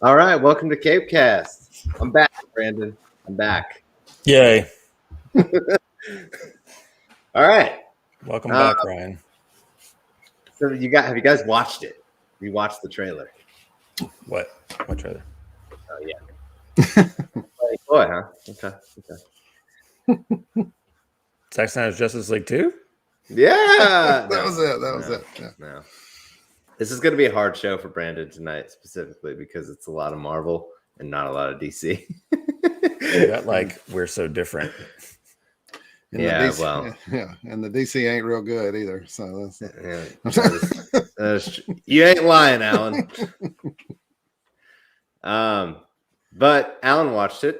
All right, welcome to Capecast. I'm back, Brandon. I'm back. Yay. All right. Welcome back, Ryan. So have you guys watched it? You watched the trailer? What trailer? Oh yeah. Boy, huh? Okay. Zack Snyder's Justice League 2? Yeah. That was it. Yeah. No. This is going to be a hard show for Brandon tonight, specifically because it's a lot of Marvel and not a lot of DC. We're so different. And and the DC ain't real good either. So that's you ain't lying, Alan. But Alan watched it.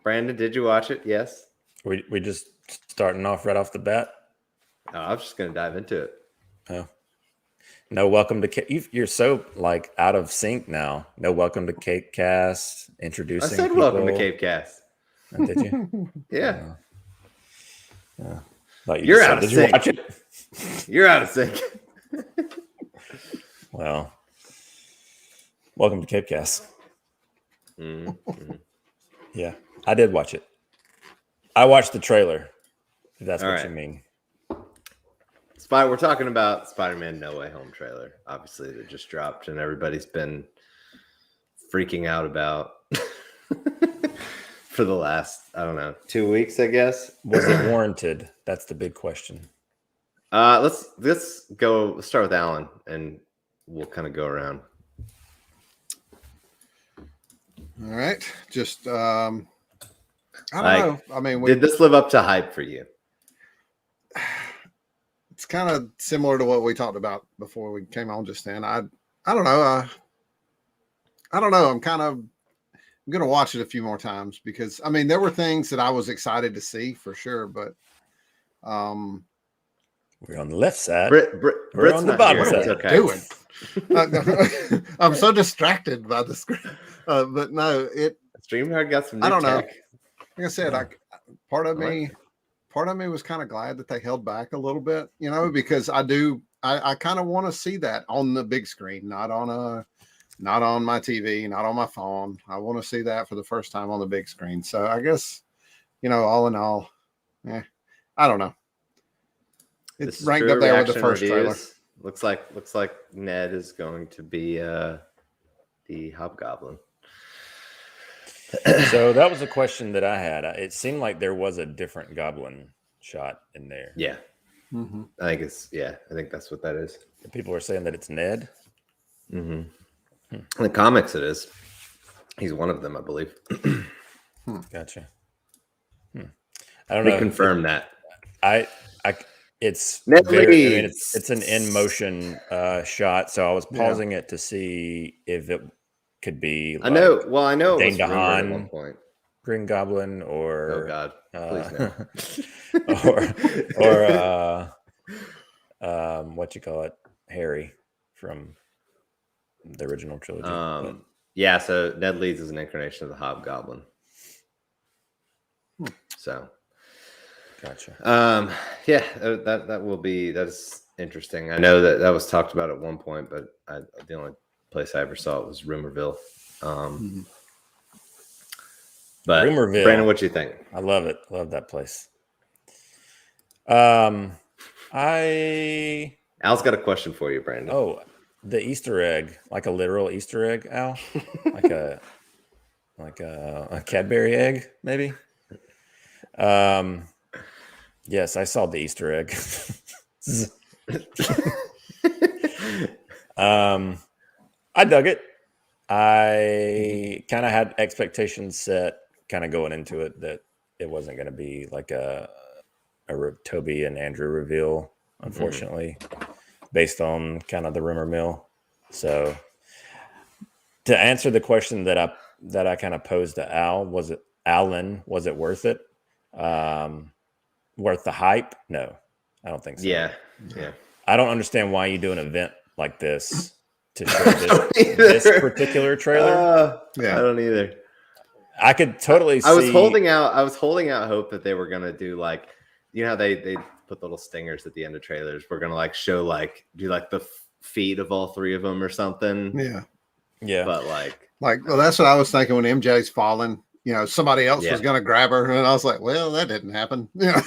Brandon, did you watch it? Yes. We just starting off right off the bat. Oh, I was just gonna dive into it. Oh, no, welcome to you're so out of sync now. No, welcome to Capecast. Introducing. I said people. Welcome to Capecast. Oh, did you? Yeah. You're out of sync. Did you watch it? You're out of sync. Well, welcome to Capecast. Mm-hmm. Yeah, I did watch it. I watched the trailer. If that's All what right. you mean. We're talking about Spider-Man No Way Home trailer, obviously, that just dropped, and everybody's been freaking out about for the last, 2 weeks, I guess. Was it warranted? That's the big question. Let's start with Alan, and we'll kind of go around. all right. Just I don't know. I mean, did this live up to hype for you? It's kind of similar to what we talked about before we came on just then. I don't know. I don't know. I'm going to watch it a few more times because I mean, there were things that I was excited to see for sure, but we're on the left side. We're on the bottom side. Okay. I'm so distracted by the screen. But no, StreamYard got some new I don't know. tech. Like I said, part of me was kind of glad that they held back a little bit, because I kind of want to see that on the big screen, not on my TV, not on my phone. I want to see that for the first time on the big screen. So I guess, all in all, I don't know. It's ranked up there with the first trailer. Looks like Ned is going to be the Hobgoblin. So that was a question that I had. It seemed like there was a different Goblin shot in there. Yeah. Mm-hmm. I think that's what that is. People are saying that it's Ned. Mm-hmm. In the comics, it is. He's one of them, I believe. Gotcha. I don't know. We confirm that. It's Ned very, it's an in motion shot. So I was pausing it to see if it could be. I know it Dane was rumored at one point. Green Goblin, or oh god, please no. or what you call it, Harry from the original trilogy. Yeah. So Ned Leeds is an incarnation of the Hobgoblin. So. Gotcha. Yeah, that is interesting. I know that was talked about at one point, but the only place I ever saw it was Rumorville. But Rumorville. Brandon, what do you think? I love it. Love that place. Al's got a question for you, Brandon. Oh, the Easter egg, like a literal Easter egg, Al, like a Cadbury egg, maybe. Yes, I saw the Easter egg. I dug it. I kind of had expectations set kind of going into it that it wasn't going to be like a Toby and Andrew reveal, unfortunately, based on kind of the rumor mill. So to answer the question that I kind of posed to Al, was it worth it? Worth the hype? No, I don't think so. Yeah. I don't understand why you do an event like this to show this particular trailer. I don't either. I could totally see. I was holding out hope that they were gonna do how they put little stingers at the end of trailers. We're gonna show do the feet of all three of them or something. Yeah. Yeah. But Like, well, that's what I was thinking when MJ's falling. You know, somebody else was going to grab her, and I was like, well, that didn't happen. Yeah.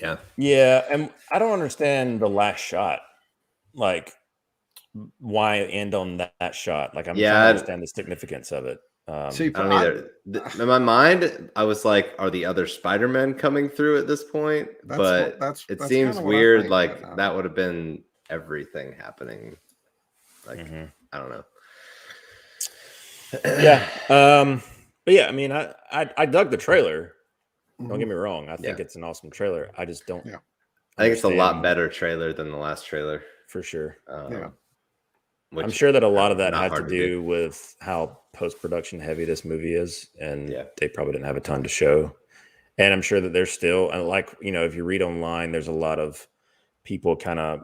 Yeah. Yeah, and I don't understand the last shot. Like, why end on that shot? Like, I'm trying to understand the significance of it. I don't either. In my mind, I was like, are the other Spider-Men coming through at this point? But it seems weird. Like, that would have been everything happening. Like, I don't know. Yeah. But yeah, I mean, I dug the trailer. Don't get me wrong. I think it's an awesome trailer. I just don't. Yeah. I think it's a lot better trailer than the last trailer. For sure. Which I'm sure that a lot of that had to do with how post-production heavy this movie is. And they probably didn't have a ton to show. And I'm sure that there's still, and like, you know, if you read online, there's a lot of people kind of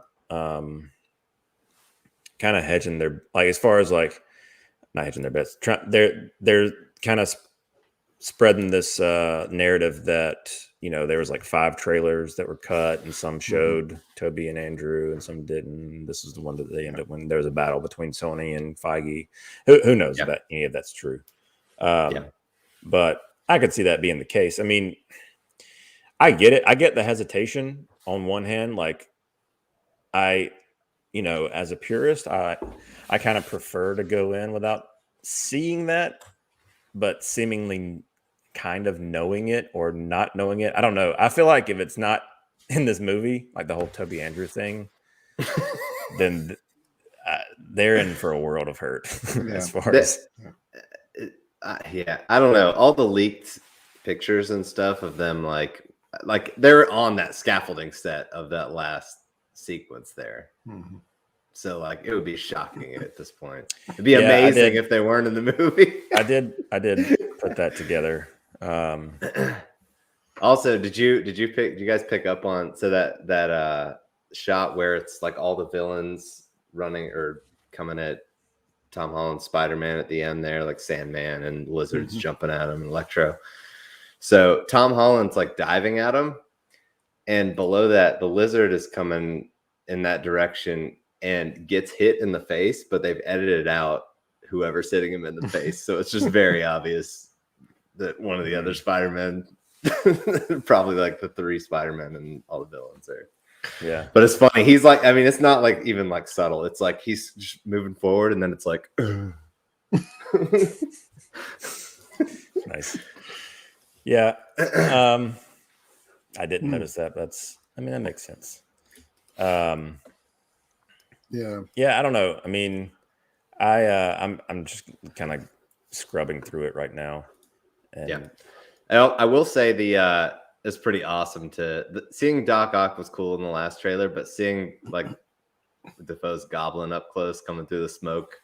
hedging their, like, as far as like, not hedging their bets. They're kind of spreading this narrative that, you know, there was like 5 trailers that were cut and some showed Toby and Andrew and some didn't. This is the one that they end up when there was a battle between Sony and Feige. Who knows if any of that's true. But I could see that being the case. I mean, I get it. I get the hesitation on one hand. Like, you know, as a purist, I kind of prefer to go in without seeing that, but seemingly kind of knowing it or not knowing it. I don't know. I feel like if it's not in this movie, like the whole Toby Andrew thing, then they're in for a world of hurt as far as. I don't know. All the leaked pictures and stuff of them, like they're on that scaffolding set of that last sequence there. So like it would be shocking at this point. It'd be amazing if they weren't in the movie. I did put that together. Also, did you guys pick up on that shot where it's like all the villains running or coming at Tom Holland's Spider-Man at the end there, like Sandman and lizards jumping at him and Electro. So Tom Holland's like diving at him, and below that the lizard is coming in that direction and gets hit in the face, but they've edited out whoever's hitting him in the face. So it's just very obvious that one of the other Spider-Men, probably like the 3 Spider-Men and all the villains there. Yeah. But it's funny. He's like, I mean, it's not like even like subtle. It's like he's just moving forward and then it's like, nice. Yeah. I didn't notice that. That makes sense. Yeah, I don't know. I mean, I'm just kind of scrubbing through it right now. And I will say it's pretty awesome seeing Doc Ock was cool in the last trailer, but seeing like Defoe's goblin up close coming through the smoke,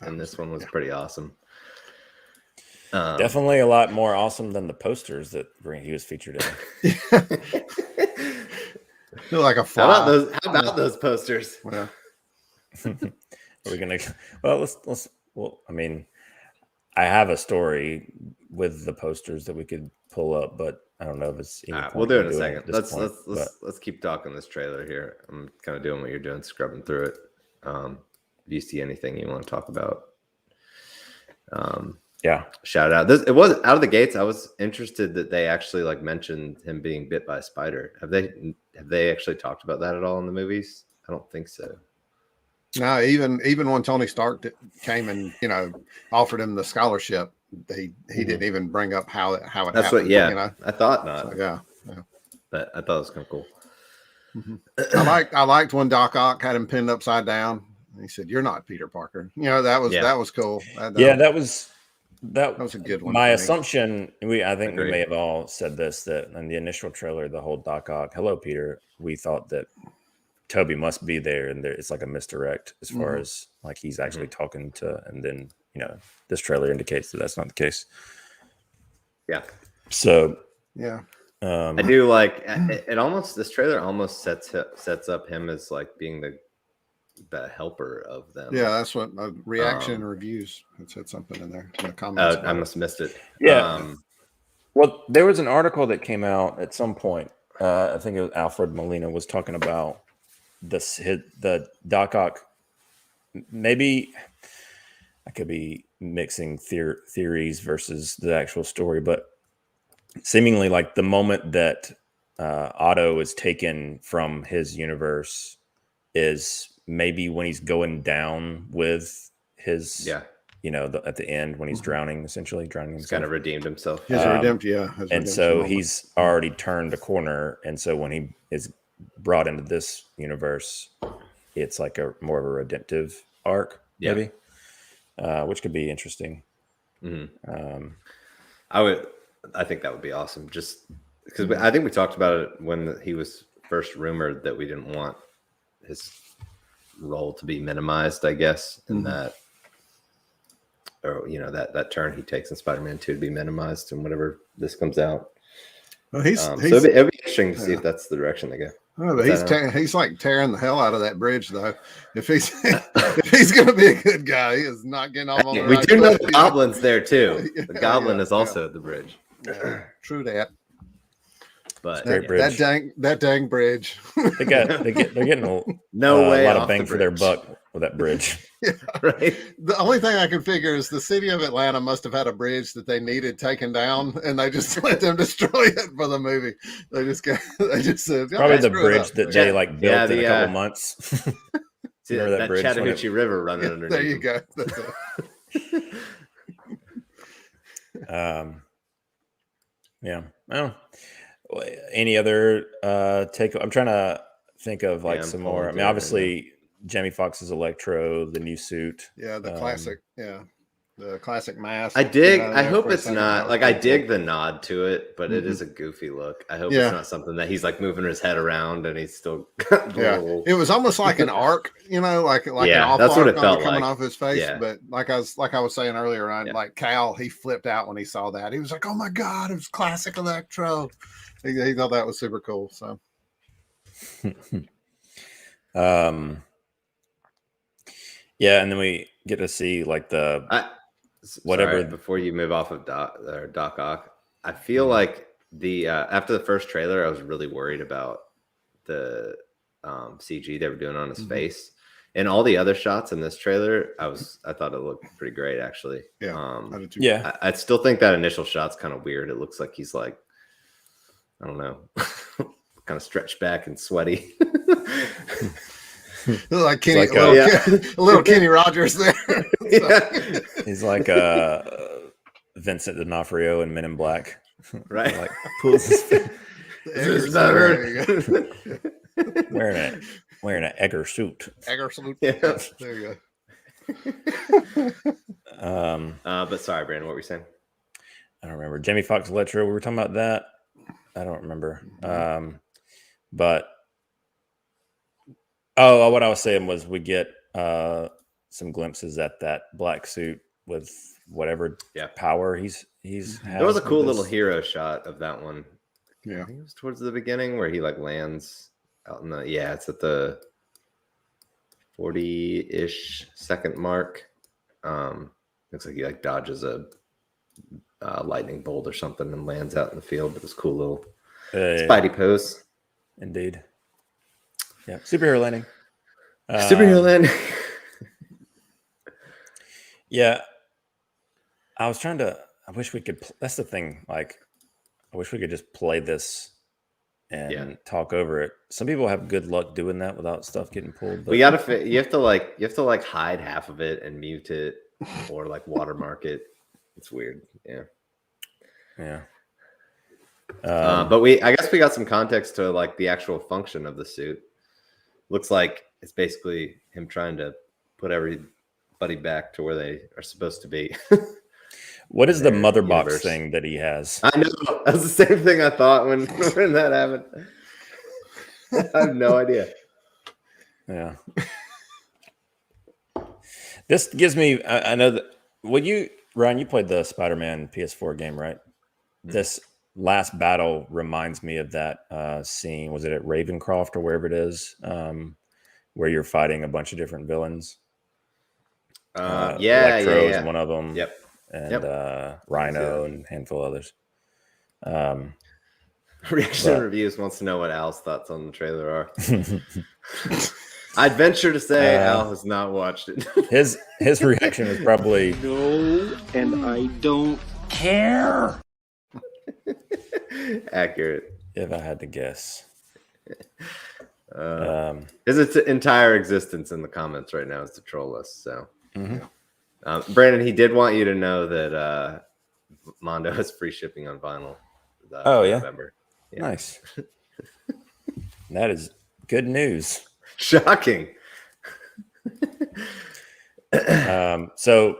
and this one was pretty awesome. Definitely a lot more awesome than the posters that he was featured in. Feel like a fly. How about those posters? Well, are we gonna? Well, well, I mean, I have a story with the posters that we could pull up, but I don't know if it's. We'll do it in a second. Let's keep talking this trailer here. I'm kind of doing what you're doing, scrubbing through it. If you see anything you want to talk about, shout it out. It was out of the gates. I was interested that they actually like mentioned him being bit by a spider. Have they actually talked about that at all in the movies? I don't think so. No, even when Tony Stark came and offered him the scholarship, he didn't even bring up how it happened. That's what, I thought not. So, yeah, but I thought it was kind of cool. I liked when Doc Ock had him pinned upside down. He said, "You're not Peter Parker." That was cool. That was a good one. My assumption, I think we may have all said this, that in the initial trailer, the whole Doc Ock, "Hello, Peter," we thought that Toby must be there, and it's like a misdirect as far as like he's actually talking to, and then this trailer indicates that that's not the case. Yeah. So I do like it. Almost this trailer almost sets up him as like being the helper of them. Yeah, that's what reaction and reviews. It said something in there in the comments. I must have missed it. Yeah. Well, there was an article that came out at some point. I think it was Alfred Molina was talking about the Doc Ock maybe I could be mixing theories versus the actual story, but seemingly like the moment that Otto is taken from his universe is maybe when he's going down with his, at the end when he's drowning, essentially drowning himself. He's kind of redeemed himself. His and so he's already turned a corner. And so when he is brought into this universe, it's like a more of a redemptive arc, maybe, which could be interesting. Mm-hmm. I think that would be awesome. Just because I think we talked about it when he was first rumored that we didn't want his role to be minimized, I guess, in that, or that turn he takes in Spider-Man 2 to be minimized, and whenever this comes out, well, so it'd be interesting to see if that's the direction they go. Oh, but he's like tearing the hell out of that bridge, though. If he's going to be a good guy, he is not getting off on the we right do know foot. the Goblin's there too. The Goblin is also at the bridge. True that. But that dang bridge. they're getting a lot of bang for their buck with that bridge. Yeah. Right. The only thing I can figure is the city of Atlanta must have had a bridge that they needed taken down, and they just let them destroy it for the movie. They just said probably the bridge that they built in a couple months. See, that bridge Chattahoochee River running underneath. There you go. Yeah. Oh. Any other take? I'm trying to think of some more. I mean, obviously, Jamie Foxx's Electro, the new suit. Yeah, the classic. Yeah, the classic mask. I dig. I hope it's not I dig the nod to it, but it is a goofy look. I hope it's not something that he's like moving his head around and he's still. It was almost like an arc, like an off that's arc what it felt coming like. off his face. Yeah. But like I was saying earlier, like Cal, he flipped out when he saw that. He was like, "Oh my god, it was classic Electro." He thought that was super cool. So, and then we get to see like whatever. Before you move off of Doc Ock, I feel like the after the first trailer, I was really worried about the CG they were doing on his face, and all the other shots in this trailer. I thought it looked pretty great, actually. Yeah, I still think that initial shot's kind of weird. It looks like he's like, I don't know, kind of stretched back and sweaty. Like Kenny, a little Kenny Rogers there. He's like Vincent D'Onofrio in Men in Black, right? Like pulls his face. Wearing an Egger suit. Egger suit. Yeah. There you go. But sorry, Brandon, what were you saying? I don't remember. Jamie Foxx Electro. We were talking about that. I don't remember. But what I was saying was we get some glimpses at that black suit with whatever power he's there was a cool little hero shot of that one. Yeah, I think it was towards the beginning where he like lands out in the it's at the 40-ish second mark. Looks like he like dodges a lightning bolt or something and lands out in the field. It was a cool little Spidey pose. Indeed. Yeah, superhero landing. Superhero landing. Yeah, I was trying to. I wish we could. That's the thing. Like, I wish we could just play this and talk over it. Some people have good luck doing that without stuff getting pulled. But you have to hide half of it and mute it or like watermark it. It's weird. Yeah. But I guess we got some context to like the actual function of the suit. Looks like it's basically him trying to put everybody back to where they are supposed to be. What is the mother box thing that he has? I know. That's the same thing I thought when that happened. I have no idea. Yeah. This gives me, I know that, Ryan, you played the Spider-Man PS4 game, right? Mm-hmm. This last battle reminds me of that scene. Was it at Ravencroft or wherever it is, where you're fighting a bunch of different villains? Electro is one of them. Yep. And Rhino and a handful of others. Reaction Reviews wants to know what Al's thoughts on the trailer are. I'd venture to say Al has not watched it. His reaction was probably No, and I don't care. Accurate. if I had to guess. His entire existence in the comments right now is to troll us. So, Brandon, he did want you to know that Mondo has free shipping on vinyl. November. Yeah. Nice. That is good news. Shocking. So,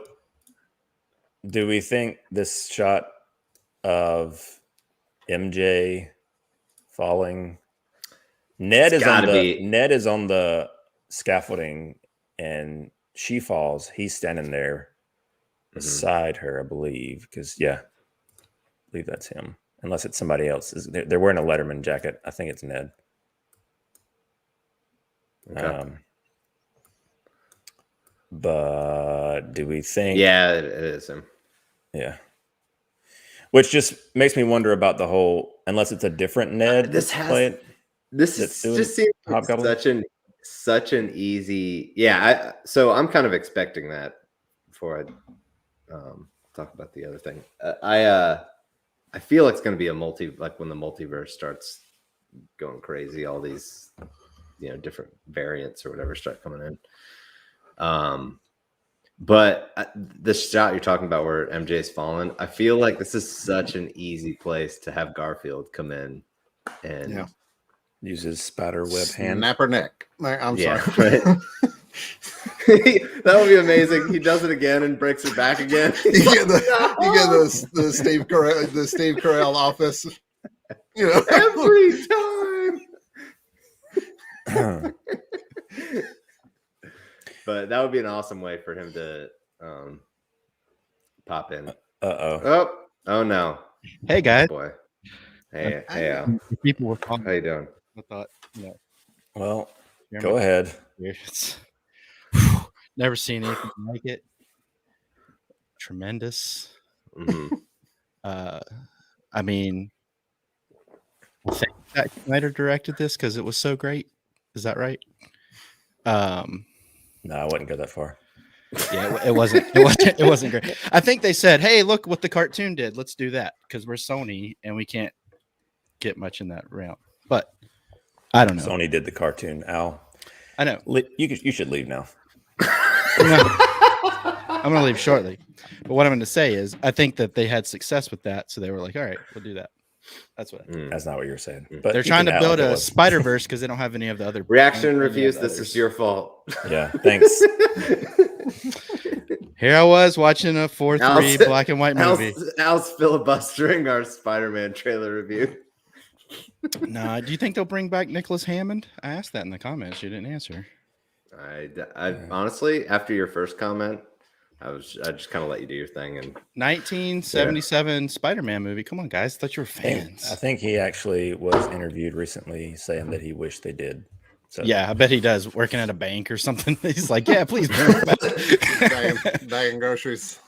do we think this shot of MJ falling? Ned is on the scaffolding, and she falls. He's standing there beside her, I believe. Because I believe that's him. Unless it's somebody else. They're wearing a Letterman jacket. I think it's Ned. Okay. But do we think? Yeah, it is him. Yeah. Which just makes me wonder about the whole. Unless it's a different Ned. This just seems like such an easy. Yeah. So I'm kind of expecting that before I talk about the other thing. I feel it's going to be like when the multiverse starts going crazy, all these, different variants or whatever start coming in. But the shot you're talking about where MJ's fallen, I feel like this is such an easy place to have Garfield come in and use his spider web hand. Snap her neck. I'm sorry. Right? That would be amazing. He does it again and breaks it back again. You get the Steve Carell office. Every time. But that would be an awesome way for him to pop in. Oh no. Hey guys. Oh, boy. Hey Al. People were calling. How you doing? I thought, Well, go ahead. It's never seen anything like it. Tremendous. Mm-hmm. I mean, I think Zack Snyder directed this because it was so great. Is that right? No, I wouldn't go that far. Yeah, it wasn't great. I think they said, "Hey, look what the cartoon did. Let's do that," because we're Sony and we can't get much in that realm. But I don't know. Sony did the cartoon, Al. I know. You should leave now. I'm going to leave shortly. But what I'm going to say is, I think that they had success with that, so they were like, "All right, we'll do that." That's what. That's not what you're saying. But they're trying to build a Spider-Verse because they don't have any of the other reaction reviews. This is your fault. Yeah, thanks. Here I was watching a 4:3 black and white movie. Al's filibustering our Spider-Man trailer review. Nah, do you think they'll bring back Nicholas Hammond? I asked that in the comments. You didn't answer. I honestly, after your first comment, I just kind of let you do your thing. And 1977 Spider-Man movie. Come on, guys. I thought you were fans. I think he actually was interviewed recently saying that he wished they did. So. Yeah, I bet he does. Working at a bank or something. He's like, yeah, please bring it back. Bagging groceries.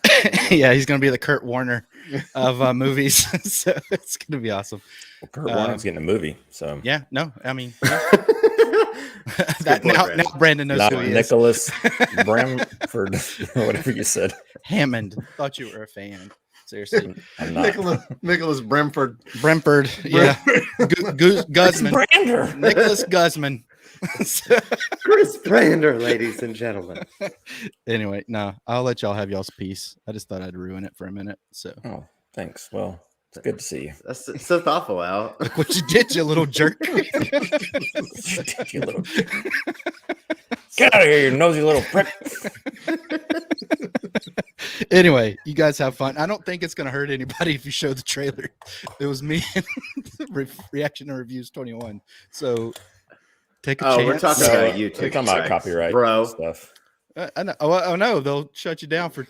Yeah, he's going to be the Kurt Warner of movies. So it's going to be awesome. Well, Kurt Warner's getting a movie. So yeah, no, I mean, now Brandon knows who he Nicholas Bramford, or whatever you said. Hammond. Thought you were a fan. Seriously, I'm not. Nicholas Bremford. Yeah. Guzman. Brander. Nicholas Guzman. Chris Brander, ladies and gentlemen. Anyway, no, I'll let y'all have y'all's piece. I just thought I'd ruin it for a minute. So, oh, thanks. Well, it's good to see you. That's so thoughtful, Al. Look what you did, you little jerk. You little jerk. Get out of here, you nosy little prick. Anyway, you guys have fun. I don't think it's going to hurt anybody if you show the trailer. It was me and Reaction and Reviews 21. So take a chance. We're talking about YouTube. We're talking about copyright stuff. I know. Oh, no, they'll shut you down for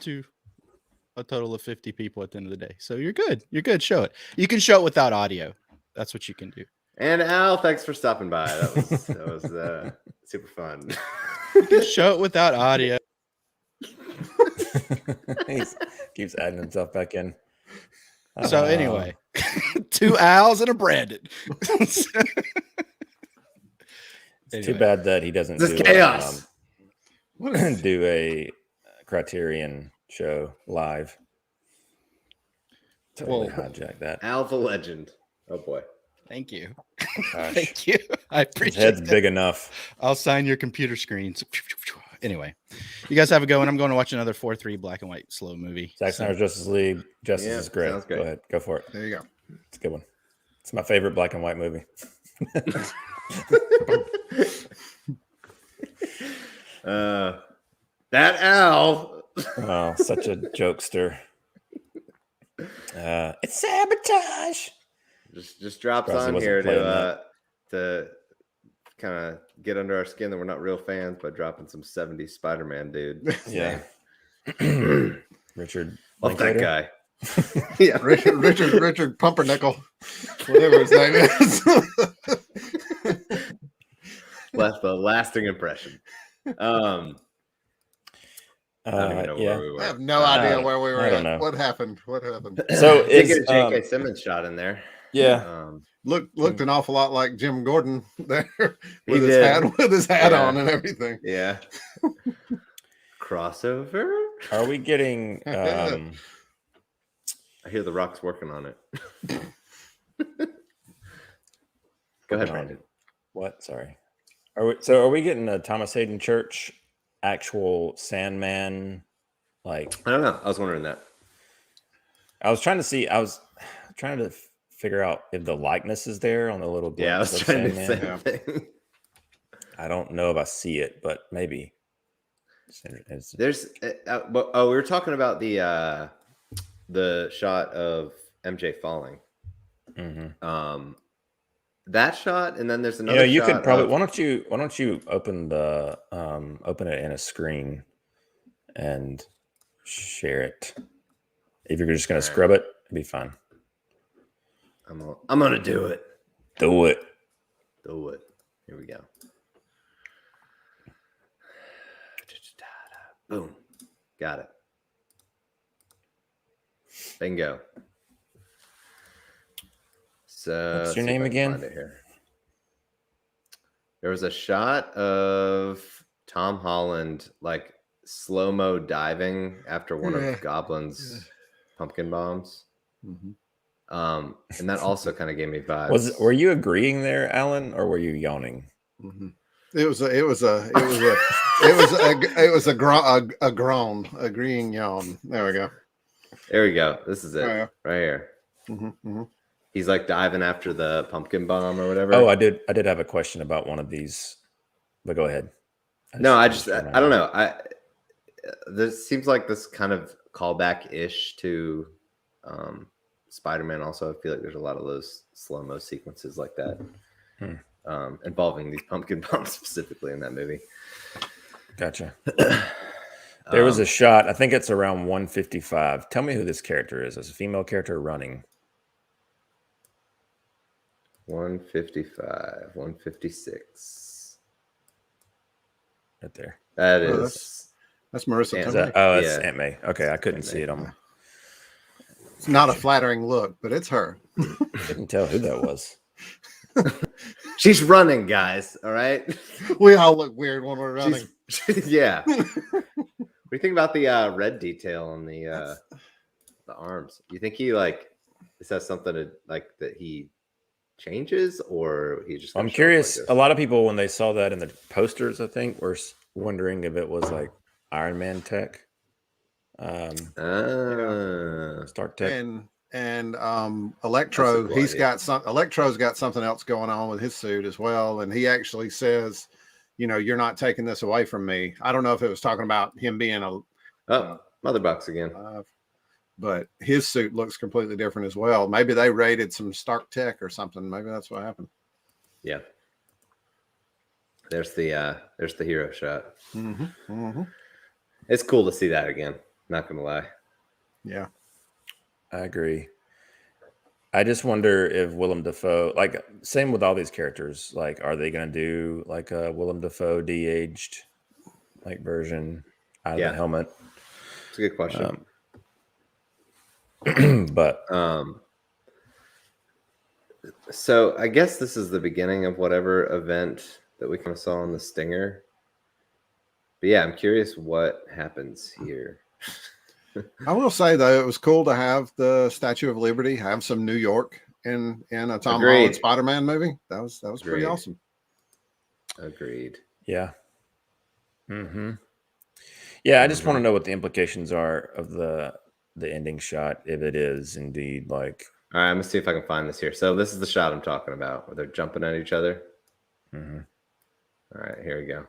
a total of 50 people at the end of the day. So you're good. You're good. Show it. You can show it without audio. That's what you can do. And Al, thanks for stopping by. That was super fun. You can show it without audio. He keeps adding himself back in. So anyway, 2 Al's and a Brandon. It's too bad that he doesn't This do is chaos. do a Criterion show live. Totally hijack that. Alpha Legend. Oh boy. Thank you. Gosh. Thank you. I His appreciate head's that. big enough. I'll sign your computer screens. Anyway, you guys have a go, and I'm going to watch another 4:3 black and white slow movie. Zack Snyder's Justice League. Justice Yeah, is great. sounds great. Go ahead. Go for it. There you go. It's a good one. It's my favorite black and white movie. That owl. Oh, such a jokester. It's sabotage. Just drops Surprised he on wasn't here playing that. to kind of get under our skin that we're not real fans by dropping some 70s Spider-Man dude. Yeah. Richard. Love that Linklater? guy. Yeah. Richard Pumpernickel, whatever his name is. Left a lasting impression. I don't even know where we were. I have no idea where we were I don't at. know. What happened? What happened? So Did is get a J.K. Simmons shot in there. yeah. Looked an awful lot like Jim Gordon there He with his did. hat Yeah. on and everything. Yeah. Crossover. Are we getting I hear the Rock's working on it. Go ahead, Brandon. what? Sorry. Are we getting a Thomas Hayden Church actual Sandman? Like, I don't know. I was wondering that. I was trying to figure out if the likeness is there on the little Yeah, I was glimpse of trying to say Sandman. the same thing. I don't know if I see it, but maybe. There's we were talking about the shot of MJ falling. Mhm. That shot, and then there's You another. know, you shot could probably. of- Why don't you open it in a screen and share it? If you're just gonna scrub it, it'd be fine. I'm gonna do it. Do it. Do it. Here we go. Boom. Got it. Bingo. So What's your let's see if name I can again? find it here. There was a shot of Tom Holland like slow-mo diving after one of Goblin's pumpkin bombs. And that also kind of gave me vibes. Were you agreeing there, Alan, or were you yawning? It was a groan, agreeing yawn. There we go. There we go. This is it. Oh, yeah. Right here. He's like diving after the pumpkin bomb or whatever. Oh, I did have a question about one of these, but go ahead. I don't know. This seems like this kind of callback-ish to Spider-Man. Also, I feel like there's a lot of those slow-mo sequences like that involving these pumpkin bombs specifically in that movie. Gotcha. There was a shot. I think it's around 155. Tell me who this character is. It's a female character running. 155, 156. Right there. That Oh, is. That's Marissa Is Tomei. Oh, it's Yeah. Aunt May. Okay, I couldn't Aunt see May. it on. It's not a flattering look, but it's her. Couldn't tell who that was. She's running, guys. All right. We all look weird when we're running. Yeah. What do you think about the red detail on the arms? You think he this has something to that he changes, or he just? I'm curious. A lot of people, when they saw that in the posters, I think, were wondering if it was like Iron Man tech, Stark tech. And Electro, That's a cool idea. Electro's got something else going on with his suit as well, and he actually says, you're not taking this away from me. I don't know if it was talking about him being mother box again. But his suit looks completely different as well. Maybe they raided some Stark tech or something. Maybe that's what happened. Yeah. There's the hero shot. It's cool to see that again. Not gonna lie. Yeah. I agree. I just wonder if Willem Dafoe, same with all these characters, are they going to do like a Willem Dafoe de-aged version out of the helmet? It's a good question. But so I guess this is the beginning of whatever event that we kind of saw in the Stinger. But yeah, I'm curious what happens here. I will say though, it was cool to have the Statue of Liberty have some New York in a Tom Agreed. Holland Spider-Man movie. That was pretty Agreed. awesome. Agreed. Yeah. Mm-hmm. Yeah, I just want to know what the implications are of the ending shot, if it is indeed like. All right, I'm gonna see if I can find this here. So this is the shot I'm talking about, where they're jumping at each other. Mm-hmm. All right, here we go.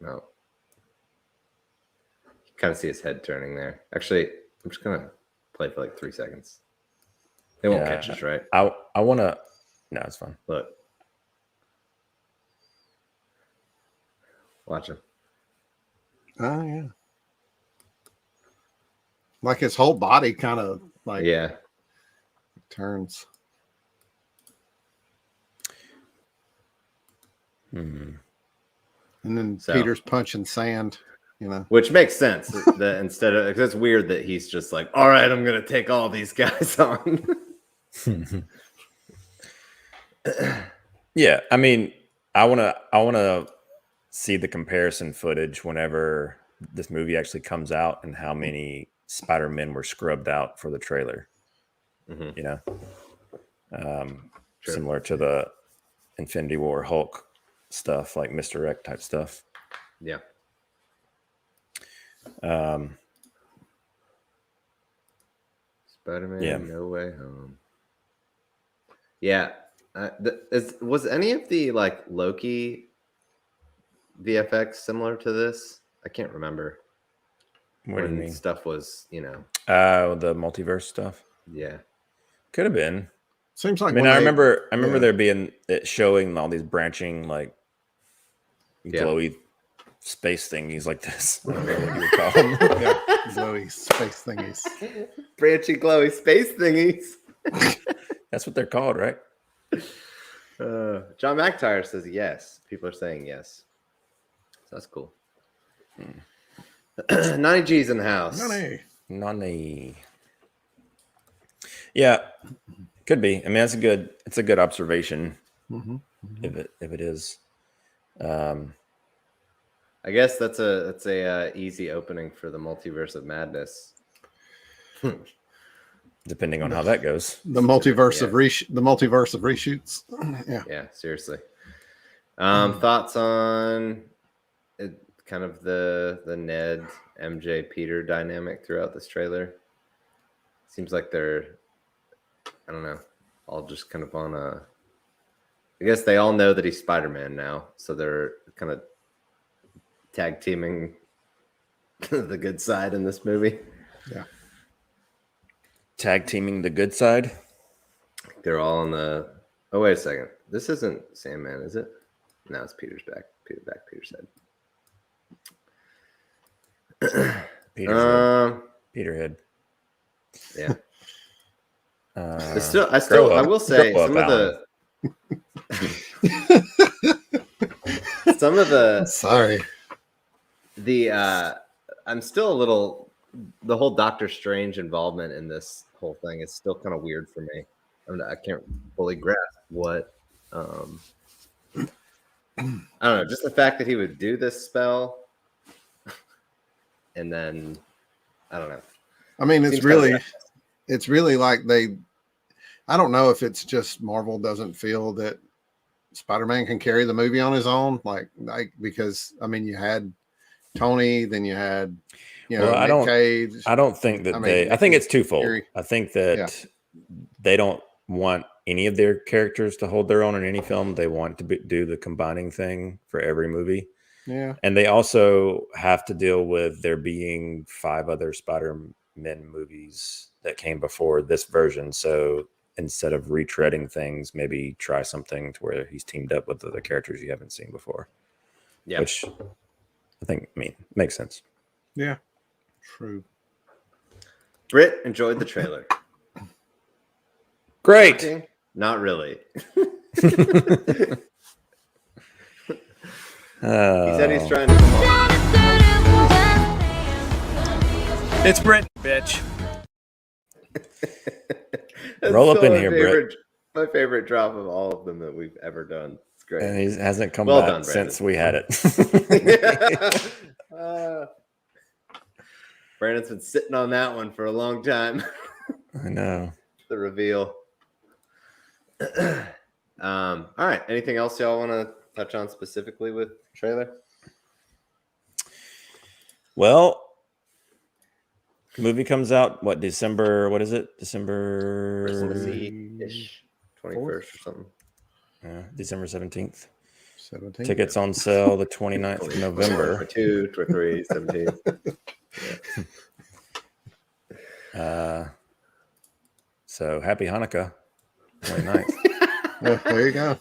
No. You kind of see his head turning there. Actually, I'm just gonna play for like 3 seconds. They won't catch us, right? I want to. No, it's fine. Look. Watch him. Oh yeah. Like his whole body kind of like turns. Mm-hmm. And then Peter's punching sand, Which makes sense. That instead of, it's weird that he's just like, all right, I'm gonna take all these guys on. Yeah, I mean, I wanna see the comparison footage whenever this movie actually comes out and how many Spider-Men were scrubbed out for the trailer. Mm-hmm. Sure. Similar to the Infinity War Hulk stuff, like Misdirect type stuff. Yeah. Spider-Man, No Way Home. Yeah. Was any of the like Loki VFX similar to this? I can't remember. What do you mean? Stuff was, the multiverse stuff. Yeah. Could have been. Seems like. I mean, I remember there being it showing all these branching like glowy space thingies like this. I don't know what you would call them. Glowy space thingies. Branchy, glowy space thingies. That's what they're called, right? John McIntyre says yes. People are saying yes. So that's cool. 90 G's in the house. Nani. Yeah, could be. I mean, it's a good observation. Mm-hmm. If it is. I guess that's a easy opening for the multiverse of madness. Depending on how that goes. The multiverse of reshoots. Yeah, seriously. Thoughts on it, kind of the Ned, MJ, Peter dynamic throughout this trailer? Seems like they're, I don't know, all just kind of on a. I guess they all know that he's Spider-Man now, so they're kind of tag teaming the good side in this movie. Yeah. Tag teaming the good side. They're all on the. Oh, wait a second. This isn't Sandman, is it? No, it's Peter's back. Peter's head. Peterhead. Yeah. I will say some of the sorry. I'm still a little, the whole Doctor Strange involvement in this whole thing is still kind of weird for me. I can't fully grasp what I don't know, just the fact that he would do this spell and then I don't know. I mean, it's really like I don't know if it's just Marvel doesn't feel that Spider-Man can carry the movie on his own, like because I mean you had Tony, then you had Nick Cage. I don't think that I think it's twofold. I think that they don't want any of their characters to hold their own in any film. They want to do the combining thing for every movie. Yeah. And they also have to deal with there being 5 other Spider-Man movies that came before this version. So instead of retreading things, maybe try something to where he's teamed up with other characters you haven't seen before. Yeah. Which I think, makes sense. Yeah. True. Britt enjoyed the trailer. Great. Not really. He said he's trying to come on. It's Britt, bitch. Roll up in here, Britt. My favorite drop of all of them that we've ever done. It's great. And he hasn't come Well back done, since Brandon. we had it. Brandon's been sitting on that one for a long time. I know. The reveal. All right. Anything else y'all want to touch on specifically with trailer? Well, movie comes out what, December? What is it? December Christmas-ish, 21st or something. December 17th. 17. Tickets on sale the 29th of November. 22, 23, 17. So happy Hanukkah, 29th. Yeah, there you go.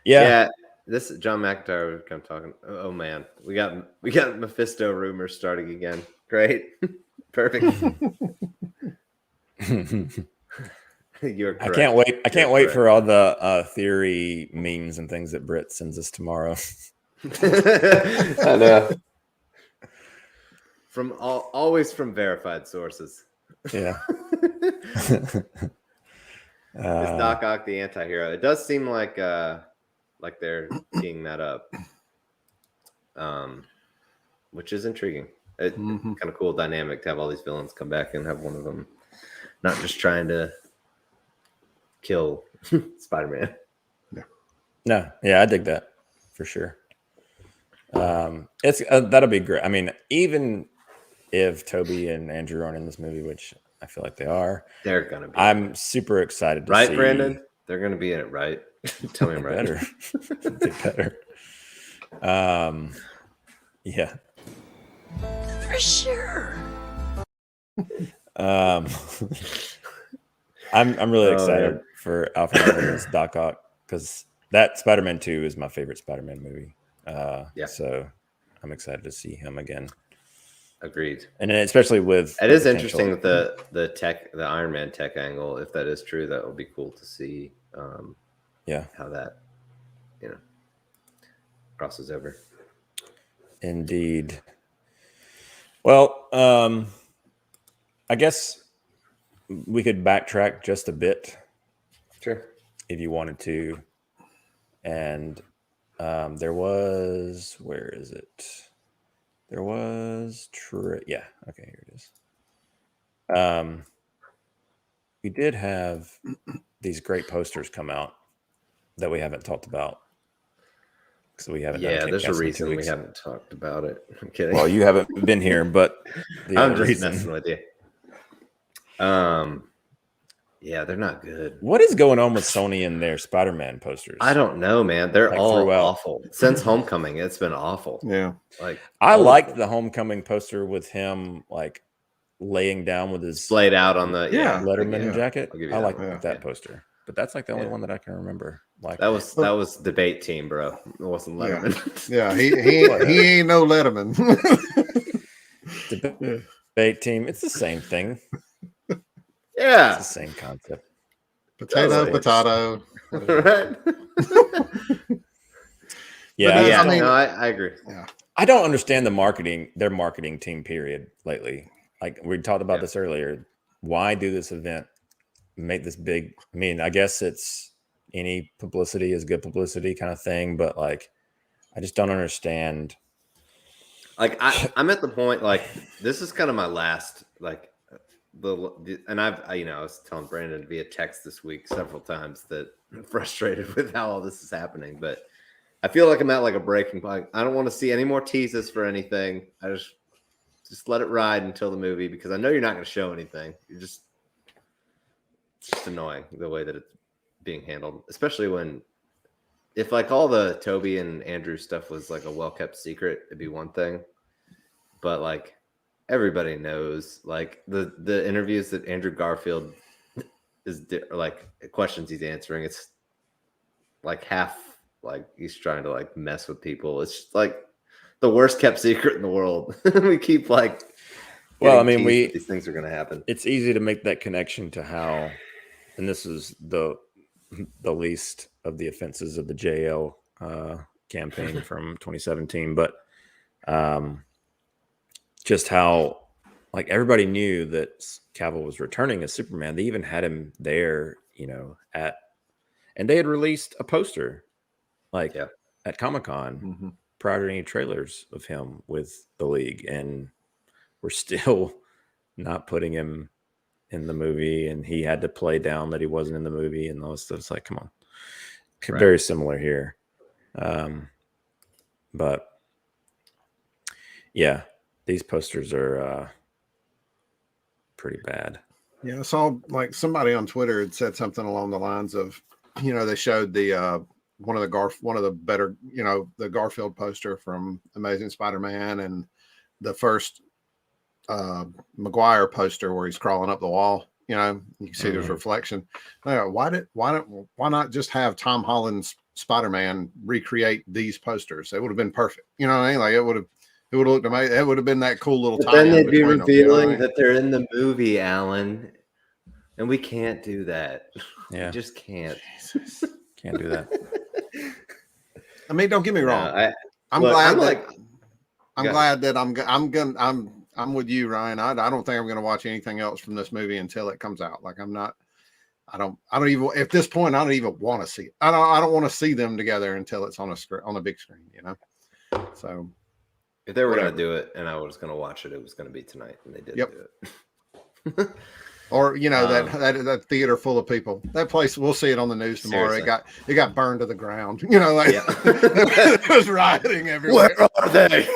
Yeah. This John McIntyre was kind of talking. Oh man, we got Mephisto rumors starting again. Great, perfect. You're correct. I can't wait for all the theory memes and things that Britt sends us tomorrow. I know. Always from verified sources. Yeah. Is Doc Ock the anti-hero? It does seem like they're teeing that up, which is intriguing. Kind of cool dynamic to have all these villains come back and have one of them not just trying to kill Spider-Man. No, yeah, I dig that for sure. It's that'll be great. I mean, even if Toby and Andrew aren't in this movie, which I feel like they are, They're gonna be. I'm super excited to right, see. Brandon. They're gonna be in it, right? Tell me I'm right. Better. They better. Yeah. For sure. I'm really excited for Alfred Molina's Doc Ock because that Spider-Man 2 is my favorite Spider-Man movie. So I'm excited to see him again. Agreed. And then especially with it is interesting with the Iron Man tech angle. If that is true, that would be cool to see. How that crosses over. Indeed. Well, I guess we could backtrack just a bit. Sure. If you wanted to. And there was, where is it? There was, yeah, okay, here it is. We did have these great posters come out that we haven't talked about. So we haven't. Yeah, there's a reason we haven't talked about it. I'm kidding. Well, you haven't been here, but I'm just messing with you. Yeah, they're not good. What is going on with Sony and their Spider-Man posters? I don't know, man. They're Like, all throughout. awful. Since Homecoming, it's been awful. Yeah. Like I liked the Homecoming poster with him like laying down with his splayed out on the Letterman jacket. I'll give you I that. like that poster, but that's like the only one that I can remember. Like that was debate team, bro. It wasn't Letterman. Yeah, he ain't no Letterman. Debate team. It's the same thing. Yeah, It's the same concept. Potato. Right. Yeah, I mean, no, I agree. Yeah. I don't understand their marketing team period lately. Like we talked about this earlier. Why do this event? Make this big. I mean, I guess it's any publicity is good publicity kind of thing, but like, I just don't understand. Like I'm at the point like this is kind of my last like and I was telling Brandon via text this week several times that I'm frustrated with how all this is happening, but I feel like I'm at like a breaking point. I don't want to see any more teases for anything. I just let it ride until the movie because I know you're not going to show anything. It's just annoying the way that it's being handled, especially if like all the Toby and Andrew stuff was like a well-kept secret, it'd be one thing, but like everybody knows like the interviews that Andrew Garfield is like questions he's answering, it's like half like he's trying to like mess with people. It's just, like the worst kept secret in the world. We keep like, well, I mean, these things are going to happen. It's easy to make that connection to how, and this is the least of the offenses of the JL campaign from 2017, but just how like everybody knew that Cavill was returning as Superman. They even had him there and they had released a poster like Yeah. at Comic-Con prior to any trailers of him with the League, and we're still not putting him in the movie, and he had to play down that he wasn't in the movie and all this stuff. It's like, come on. Right. Very similar here. But yeah, these posters are pretty bad. Yeah, I saw like somebody on Twitter had said something along the lines of, they showed the one of the better, the Garfield poster from Amazing Spider-Man and the first Maguire poster where he's crawling up the wall. You can see there's reflection. Why not just have Tom Holland's Spider-Man recreate these posters? It would have been perfect. You know what I mean? Like it would have looked amazing. It would have been that cool little But tie. then they'd be revealing that they're in the movie, Alan, and we can't do that. Yeah, we just can't. Can't do that. I mean, don't get me wrong. I'm glad that I'm with you, Ryan. I don't think I'm going to watch anything else from this movie until it comes out. Like I don't even at this point, I don't even want to see it. I don't want to see them together until it's on a big screen, So if they were going to do it and I was going to watch it, it was going to be tonight, and they did do it. Or that theater full of people. That place, we'll see it on the news tomorrow. Seriously. It got burned to the ground. It was rioting everywhere. Where are they?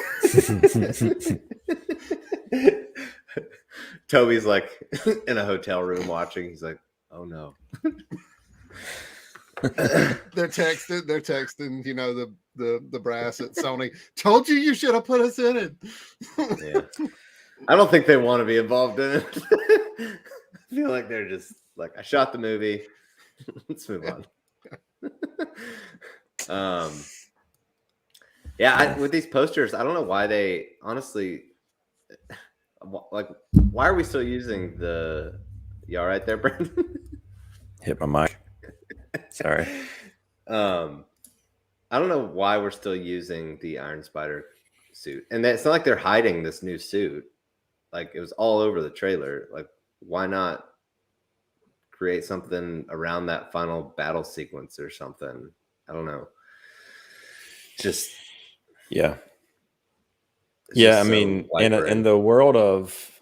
Toby's like in a hotel room watching. He's like, "Oh no." They're texting. The brass at Sony told you should have put us in it. Yeah, I don't think they want to be involved in it. I feel like they're just like, I shot the movie. Let's move on. With these posters, I don't know why they honestly like. Why are we still using the? You all right there, Brandon? Hit my mic. Sorry. I don't know why we're still using the Iron Spider suit, and it's not like they're hiding this new suit. Like it was all over the trailer. Like, why not create something around that final battle sequence or something? I don't know. Just yeah. I mean, in the world of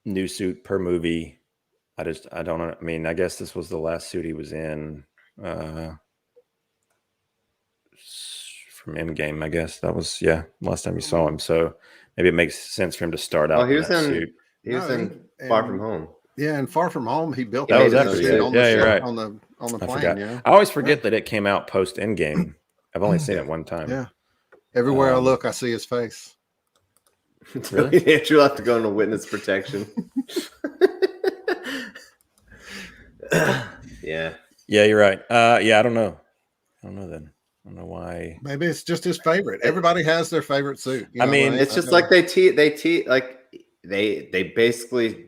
new suit per movie, I don't know. I mean, I guess this was the last suit he was in from Endgame. I guess that was last time you saw him. So maybe it makes sense for him to start out. He was in suit. He was in Far From Home. Yeah, and Far From Home, he built that was actually you're right. on the I plane. Forgot. Yeah, I always forget that it came out post Endgame. I've only seen it one time. Yeah, everywhere I look, I see his face. Really? Andrew will have to go into witness protection. Yeah, you're right. I don't know. Then. I don't know why. Maybe it's just his favorite. Everybody has their favorite suit. I mean, it's just like they basically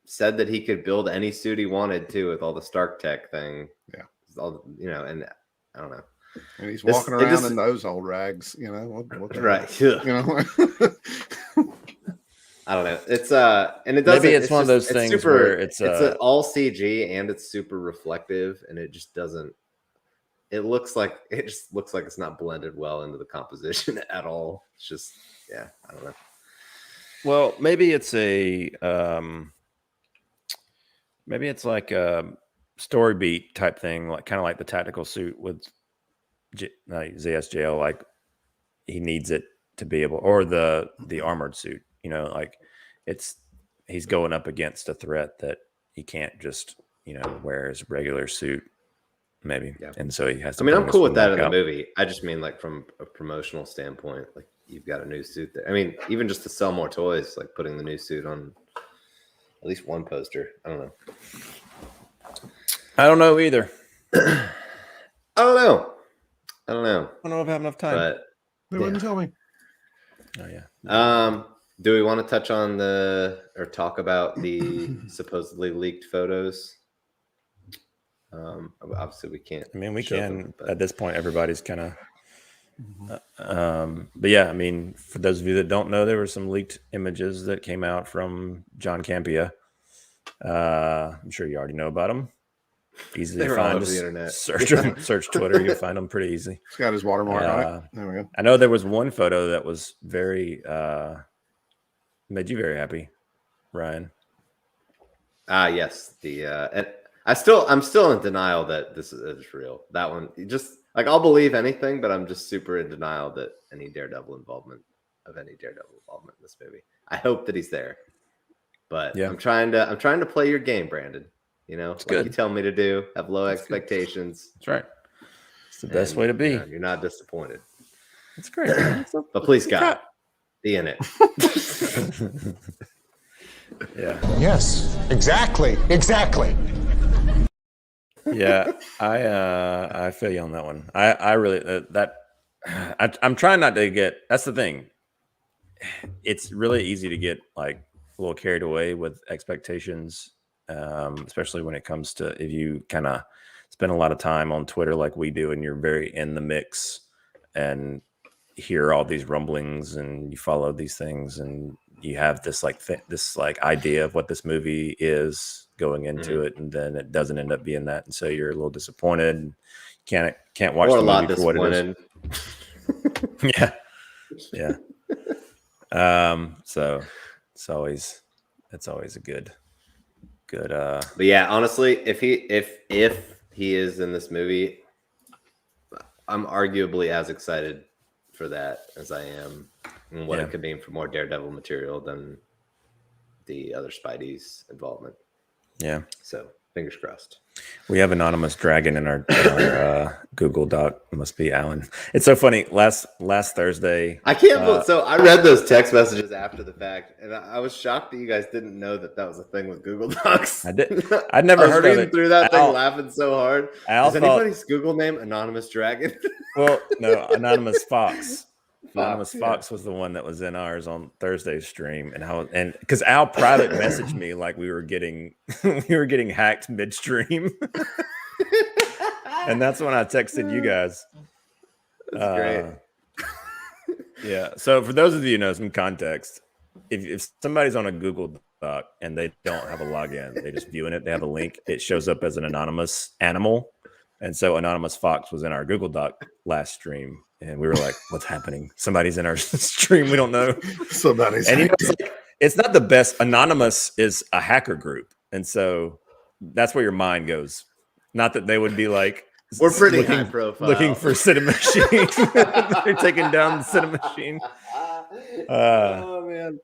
said that he could build any suit he wanted to with all the Stark Tech thing. Yeah. All, and I don't know. And he's walking around in those old rags, what right. I don't know. It's and it doesn't. Maybe it's one of those things where it's all CG and it's super reflective, and it just doesn't. It just looks like it's not blended well into the composition at all. It's just, I don't know. Well, maybe it's like a story beat type thing, like kind of like the tactical suit with ZSJL. Like he needs it to be able, or the armored suit. Like he's going up against a threat that he can't just wear his regular suit. Maybe. Yeah. And so he has to. I mean, I'm cool with that in the movie. I just mean like from a promotional standpoint, like you've got a new suit there. I mean, even just to sell more toys, like putting the new suit on at least one poster. I don't know. I don't know either. I don't know. I don't know if I have enough time. But they wouldn't tell me. Oh yeah. Do we want to touch on or talk about the supposedly leaked photos? Obviously we can't. I mean, we can at this point. Everybody's kind of. But yeah, I mean, for those of you that don't know, there were some leaked images that came out from John Campea. I'm sure you already know about them. Easy They to were all find. over the Just internet. search Twitter. You'll find them pretty easy. It's got his watermark on it. There we go. I know there was one photo that was very made you very happy, Ryan. Yes. And I'm still in denial that this is real. That one, just like I'll believe anything, but I'm just super in denial that any Daredevil involvement in this movie. I hope that he's there, but Yeah. I'm trying to play your game, Brandon. You know, like good. you tell me to do. Have low expectations. That's right. It's the best way to be. You're not disappointed. That's great. But please, God, be in it. Yeah. Yes, exactly. Yeah, I feel you on that one. I really I'm trying not to get. That's the thing. It's really easy to get like a little carried away with expectations, especially when it comes to if you kind of spend a lot of time on Twitter like we do, and you're very in the mix and hear all these rumblings and you follow these things and you have this idea of what this movie is going into it, and then it doesn't end up being that, and so you're a little disappointed. Can't watch Or the a lot movie for what it is. Yeah. So it's always a good. But yeah, honestly, if he is in this movie, I'm arguably as excited for that as I am and what it could mean for more Daredevil material than the other Spidey's involvement. Yeah. So fingers crossed. We have anonymous dragon in our Google Doc. It must be Alan. It's so funny. Last Thursday, I can't believe. So I read those text messages after the fact, and I was shocked that you guys didn't know that was a thing with Google Docs. I did. I'd never heard of it. Through that thing, laughing so hard. Is thought, anybody's Google name Anonymous Dragon? Well, no, Anonymous Fox. Anonymous Fox was the one that was in ours on Thursday's stream, and because Al private messaged me like we were getting hacked midstream, and that's when I texted you guys. That's great. Yeah. So for those of you who know some context, if somebody's on a Google Doc and they don't have a login, they just viewing it, they have a link, it shows up as an anonymous animal. And so Anonymous Fox was in our Google Doc last stream, and we were like, "What's happening? Somebody's in our stream. We don't know." Somebody's. And it's not the best. Anonymous is a hacker group, and so that's where your mind goes. Not that they would be like, we're pretty high profile, looking for CiNEMACHiNE. They're taking down the CiNEMACHiNE. Oh man,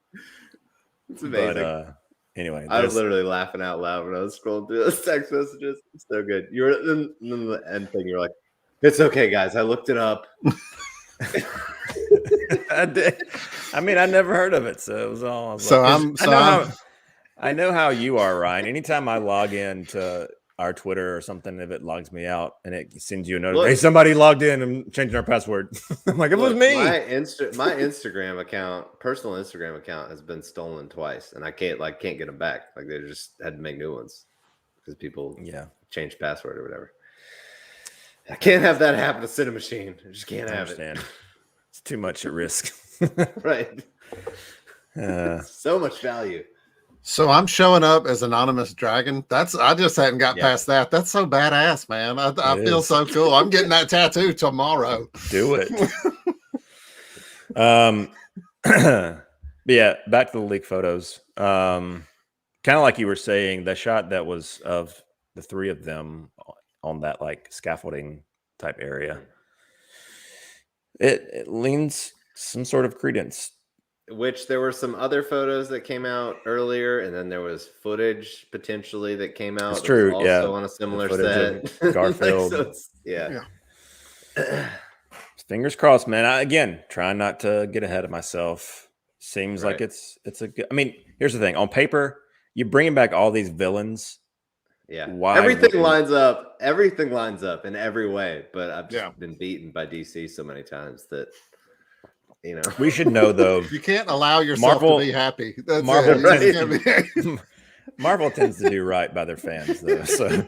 it's amazing. But, anyway, I was literally laughing out loud when I was scrolling through those text messages. It's so good. You were in the end thing. You're like, "It's okay, guys. I looked it up." I did. I mean, I never heard of it, so it was all. I know how you are, Ryan. Anytime I log in to our Twitter or something, if it logs me out and it sends you a note, "Hey, somebody logged in and changing our password." I'm like, it was me. My Instagram account, personal Instagram account, has been stolen twice, and I can't get them back. Like they just had to make new ones because people changed password or whatever. I can't have that happen to CiNEMACHiNE. I just can't have it. It's too much at risk. Right. So much value. So I'm showing up as Anonymous Dragon. I just hadn't got past that. That's so badass, man. I feel so cool. I'm getting that tattoo tomorrow. Do it. But yeah, back to the leak photos. Kind of like you were saying, the shot that was of the three of them on that like scaffolding type area, it leans some sort of credence. Which there were some other photos that came out earlier, and then there was footage potentially that came out. It's true, also on a similar set. Garfield. Fingers crossed, man. Again, trying not to get ahead of myself. Seems like it's a good. I mean, here's the thing: on paper, you're bringing back all these villains. Yeah, everything lines up. Everything lines up in every way. But I've just been beaten by DC so many times that. You know, we should know though. You can't allow yourself to be happy. That's Marvel tends to do right by their fans, though. So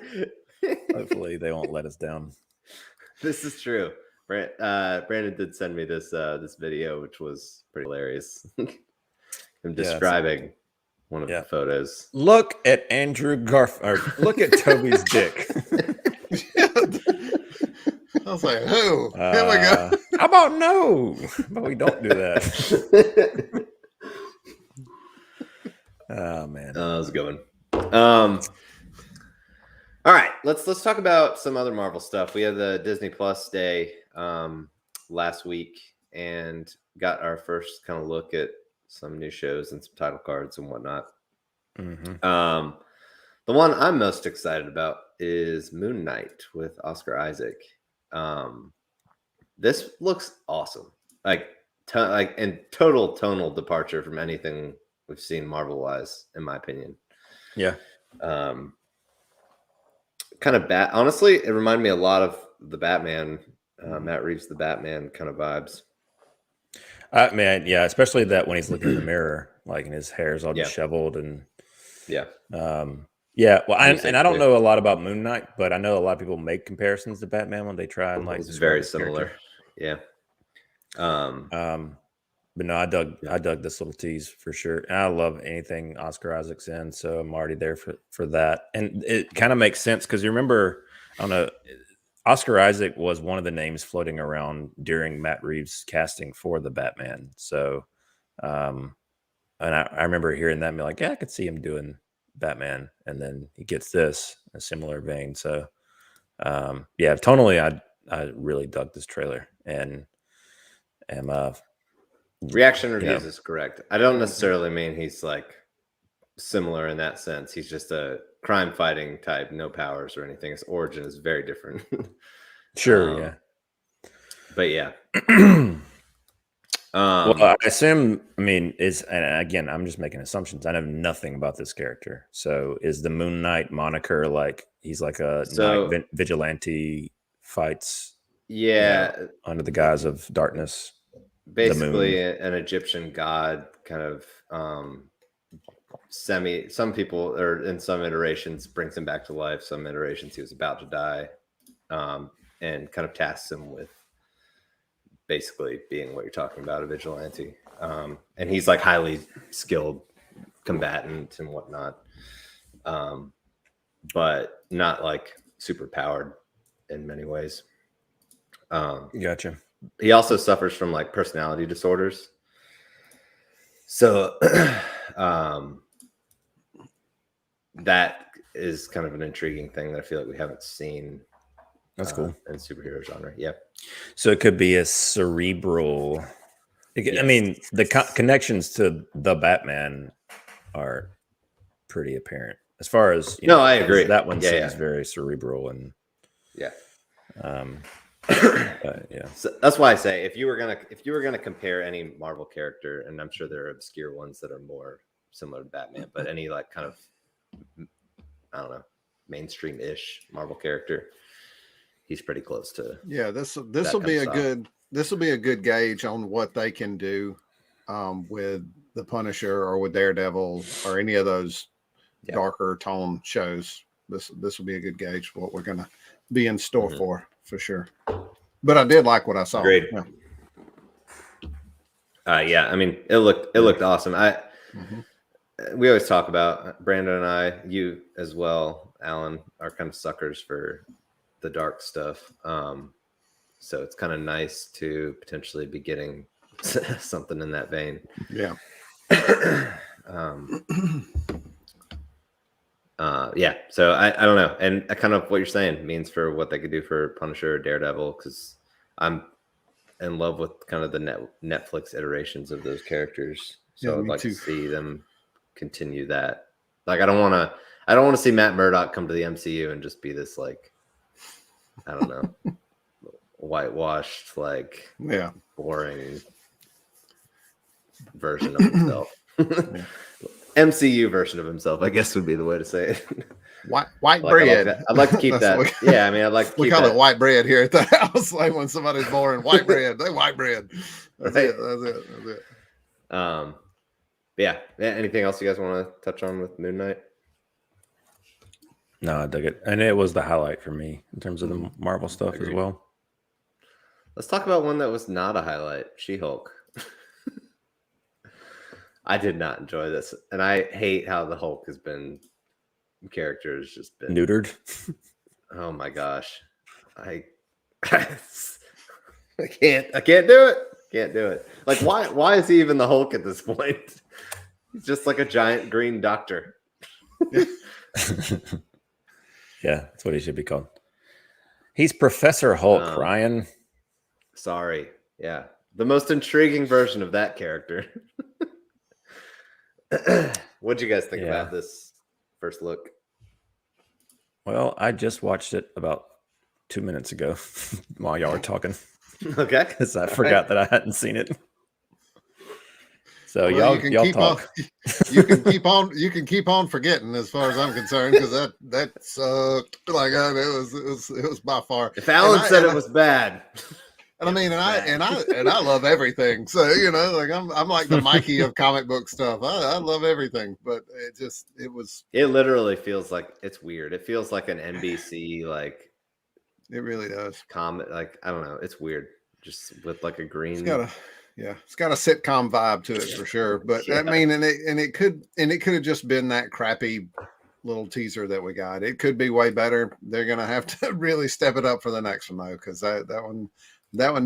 hopefully they won't let us down. This is true. Brandon did send me this video, which was pretty hilarious. I'm describing one of the photos. Look at Andrew Garfield. Look at Toby's dick. I was like, who? Here we go. How about no? But we don't do that. Oh man, that was a good one. All right, let's talk about some other Marvel stuff. We had the Disney Plus day last week and got our first kind of look at some new shows and some title cards and whatnot. Mm-hmm. The one I'm most excited about is Moon Knight with Oscar Isaac. This looks awesome. Like and total tonal departure from anything we've seen Marvel-wise, in my opinion. Yeah. Kind of honestly, it reminded me a lot of the Batman, Matt Reeves, the Batman kind of vibes. Man, yeah, especially that when he's looking in the mirror, like, and his hair's all disheveled and yeah. Well, and I don't know a lot about Moon Knight, but I know a lot of people make comparisons to Batman when they try and like. It's very similar. Yeah. But no, I dug this little tease for sure. And I love anything Oscar Isaac's in, so I'm already there for that. And it kind of makes sense because you remember, I don't know, Oscar Isaac was one of the names floating around during Matt Reeves' casting for the Batman. So, and I remember hearing that and be like, yeah, I could see him doing Batman. And then he gets this, a similar vein. So, yeah, tonally, I really dug this trailer and am reaction reviews is correct. I don't necessarily mean he's like similar in that sense. He's just a crime fighting type, no powers or anything. His origin is very different. Sure, yeah. But yeah. Well, I assume, and again, I'm just making assumptions. I know nothing about this character. So is the Moon Knight moniker like he's like a night vigilante fights under the guise of darkness? Basically an Egyptian god kind of some people, or in some iterations, brings him back to life. Some iterations he was about to die, and kind of tasks him with basically being what you're talking about, a vigilante. And he's like highly skilled combatant and whatnot, but not like super powered in many ways. Gotcha. He also suffers from like personality disorders. So that is kind of an intriguing thing that I feel like we haven't seen. That's cool. In superhero genre. Yep. So it could be a cerebral. I mean, the connections to the Batman are pretty apparent as far as, I agree. That one seems very cerebral and So that's why I say if you were gonna compare any Marvel character, and I'm sure there are obscure ones that are more similar to Batman, but any like kind of, I don't know, mainstream-ish Marvel character, he's pretty close to. Yeah, this will be a good gauge on what they can do with the Punisher or with Daredevil or any of those darker tone shows. This will be a good gauge for what we're gonna be in store for sure. But I did like what I saw. Great. I mean, it looked awesome. We always talk about, Brandon and I, you as well, Alan, are kind of suckers for the dark stuff. So it's kind of nice to potentially be getting something in that vein. Yeah. So I don't know, and kind of what you're saying means for what they could do for Punisher or Daredevil, because I'm in love with kind of the Netflix iterations of those characters. So I'd like to see them continue that. Like I don't want to see Matt Murdock come to the MCU and just be this like, I don't know, whitewashed, like boring version of himself. MCU version of himself, I guess would be the way to say it. White bread. I'd like to keep that. I mean, I'd like to keep we call it white bread here at the house. Like when somebody's born, white bread. They white bread. That's it. Anything else you guys want to touch on with Moon Knight? No, I dug it, and it was the highlight for me in terms of the Marvel stuff as well. Let's talk about one that was not a highlight: She-Hulk. I did not enjoy this, and I hate how the Hulk has been. Character has just been Neutered. Oh my gosh, I I can't do it. Can't do it. Like why is he even the Hulk at this point? He's just like a giant green doctor. Yeah, that's what he should be called. He's Professor Hulk, Ryan. Sorry. Yeah. The most intriguing version of that character. What'd you guys think about this first look? Well, I just watched it about 2 minutes ago while y'all were talking. Okay. Because I forgot that I hadn't seen it. So Well, y'all talk. You can keep on forgetting, as far as I'm concerned, because that sucked. Like it was by far. If Alan said it was bad, and I mean, and I love everything. So like I'm like the Mikey of comic book stuff. I love everything, but it literally feels like it's weird. It feels like an NBC like. It really does. Comet, like I don't know, it's weird. Just with like a green. It's got a sitcom vibe to it for sure. But I mean, and it could have just been that crappy little teaser that we got. It could be way better. They're gonna have to really step it up for the next one though, because that one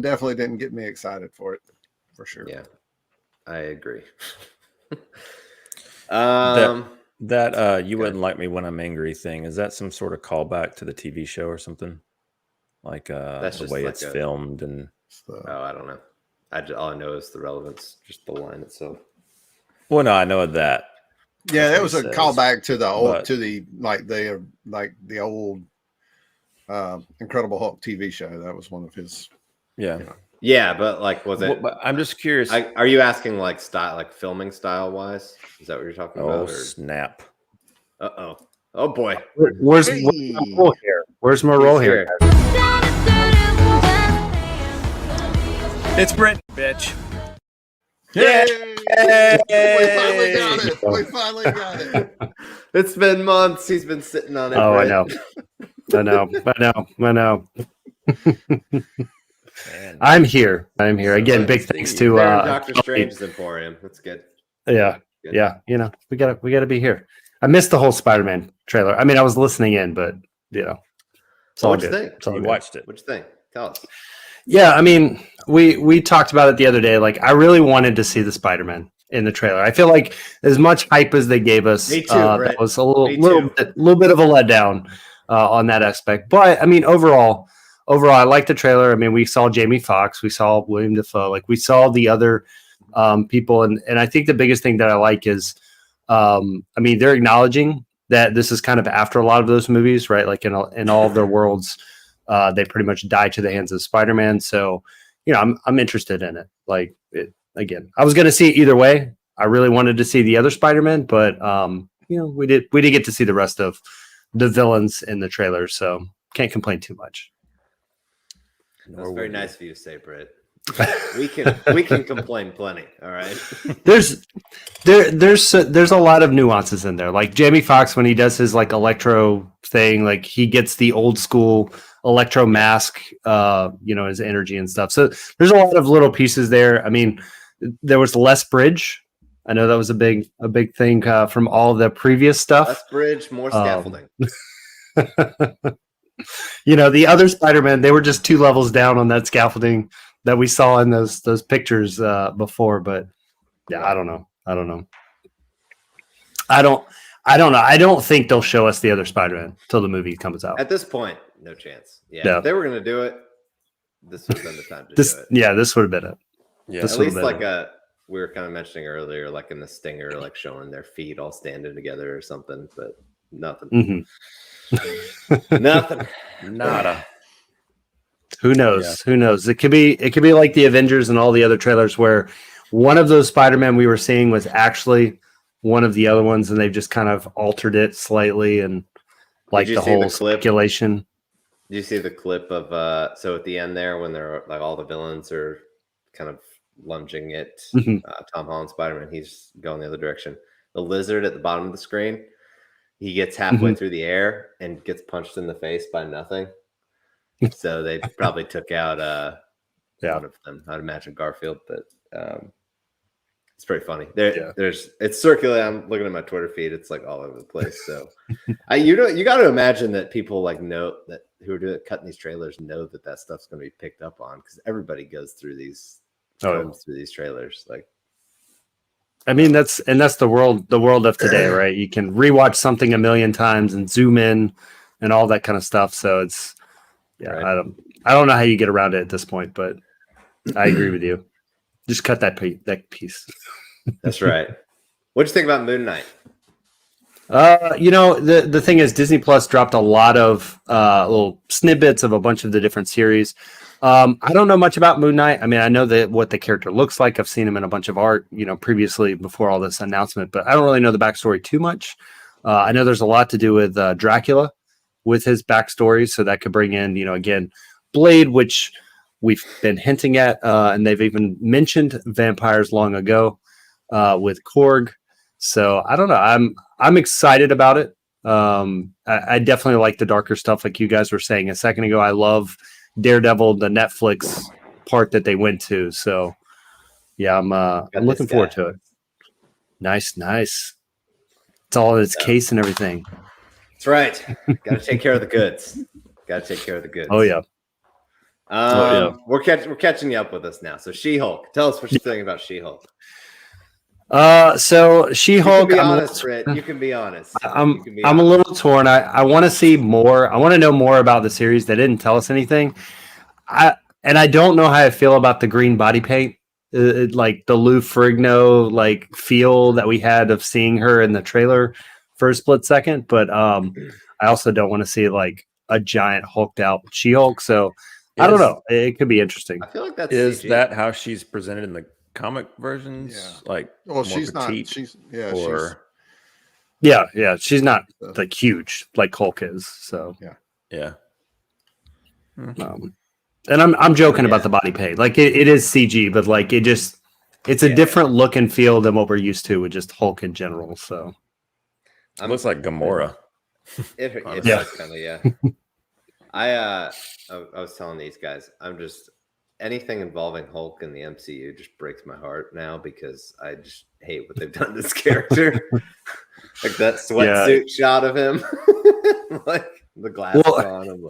definitely didn't get me excited for it for sure. Yeah, I agree. That you wouldn't like me when I'm angry thing, is that some sort of callback to the TV show or something? Like that's the way like it's filmed and I don't know. All I know is the relevance, just the line itself. Well, no, I know that. Yeah, that was a callback to the old the old Incredible Hulk TV show. That was one of his. Yeah. Yeah, but like, was it? But I'm just curious. Are you asking like style, like filming style wise? Is that what you're talking about? Oh snap! Oh boy! Where's my role here? Where's my role here? It's Brent, bitch. Yay! We finally got it. It's been months. He's been sitting on it. Oh, Brent. I know. I'm here. Again, big thanks to Doctor Strange's Emporium. That's good. Yeah. Good. Yeah. We gotta be here. I missed the whole Spider-Man trailer. I mean, I was listening in, but it's all good. It's all You good. watched it. What'd you think? Tell us. Yeah, I mean, we talked about it the other day. Like, I really wanted to see the Spider-Man in the trailer. I feel like as much hype as they gave us, Me too, that was a little bit of a letdown on that aspect. But I mean, overall, I like the trailer. I mean, we saw Jamie Foxx, we saw William Dafoe, like we saw the other people, and I think the biggest thing that I like is, I mean, they're acknowledging that this is kind of after a lot of those movies, right? Like in all of their worlds. They pretty much die to the hands of Spider-Man. So, I'm interested in it. Like, again, I was going to see it either way. I really wanted to see the other Spider-Man, but, we did get to see the rest of the villains in the trailer. So can't complain too much. That's very nice of you to say, Britt. We can complain plenty. All right. There's a lot of nuances in there. Like Jamie Foxx, when he does his like electro thing, like he gets the old school electro mask, his energy and stuff. So there's a lot of little pieces there. I mean, there was less bridge. I know that was a big thing from all the previous stuff. Less bridge, more scaffolding. The other Spider-Man, they were just 2 levels down on that scaffolding that we saw in those pictures before. But yeah, I don't know. I don't know. I don't think they'll show us the other Spider-Man till the movie comes out. At this point, no chance. Yeah. If they were going to do it, this would have been the time to do it. Yeah, this would have been it. Yeah, at least like we were kind of mentioning earlier, like in the Stinger, like showing their feet all standing together or something, but nothing. Mm-hmm. Nothing. Nada. Who knows? Yeah. Who knows? It could be like the Avengers and all the other trailers where one of those Spider-Man we were seeing was actually one of the other ones, and they've just kind of altered it slightly, and like the whole speculation. Did you see the clip of so at the end there when they're like all the villains are kind of lunging at Tom Holland Spider-Man, he's going the other direction. The lizard at the bottom of the screen, he gets halfway through the air and gets punched in the face by nothing. So they probably took out one of them. I'd imagine Garfield, but It's pretty funny. Yeah. It's circulating. I'm looking at my Twitter feed. It's like all over the place. So, you got to imagine that people like know that who are cutting these trailers know that stuff's going to be picked up on because everybody goes through these through these trailers. Like, I mean, that's the world of today, right? You can rewatch something a million times and zoom in and all that kind of stuff. So it's right. I don't know how you get around it at this point, but I agree with you. Just cut that piece. That's right. What'd you think about Moon Knight? The thing is, Disney Plus dropped a lot of little snippets of a bunch of the different series. I don't know much about Moon Knight. I mean, I know what the character looks like. I've seen him in a bunch of art, previously before all this announcement, but I don't really know the backstory too much. I know there's a lot to do with Dracula, with his backstory, so that could bring in, again, Blade, which we've been hinting at, and they've even mentioned vampires long ago with Korg. So I don't know. I'm excited about it. I definitely like the darker stuff, like you guys were saying a second ago. I love Daredevil, the Netflix part that they went to. So yeah, I'm looking forward to it. Nice. It's all in its case and everything. That's right. Got to take care of the goods. Oh yeah. We're catching you up with us now. So She-Hulk, tell us what you're thinking about She-Hulk. So She-Hulk. You can be honest. I'm a little torn. I want to see more. I want to know more about the series. They didn't tell us anything. I don't know how I feel about the green body paint, like the Lou Ferrigno like feel that we had of seeing her in the trailer for a split second. But I also don't want to see like a giant hulked out She-Hulk. So I don't know. It could be interesting. I feel like that's is CG. that how she's presented in the comic versions? Yeah. Like, Well, she's not. She's not like huge like Hulk is. So yeah. And I'm joking about the body paint. Like it is CG, but like it's a different look and feel than what we're used to with just Hulk in general. So it looks like Gamora. It does kind of, I was telling these guys, I'm just anything involving Hulk in the MCU just breaks my heart now because I just hate what they've done to this character. Like that sweatsuit shot of him, like the glasses on him.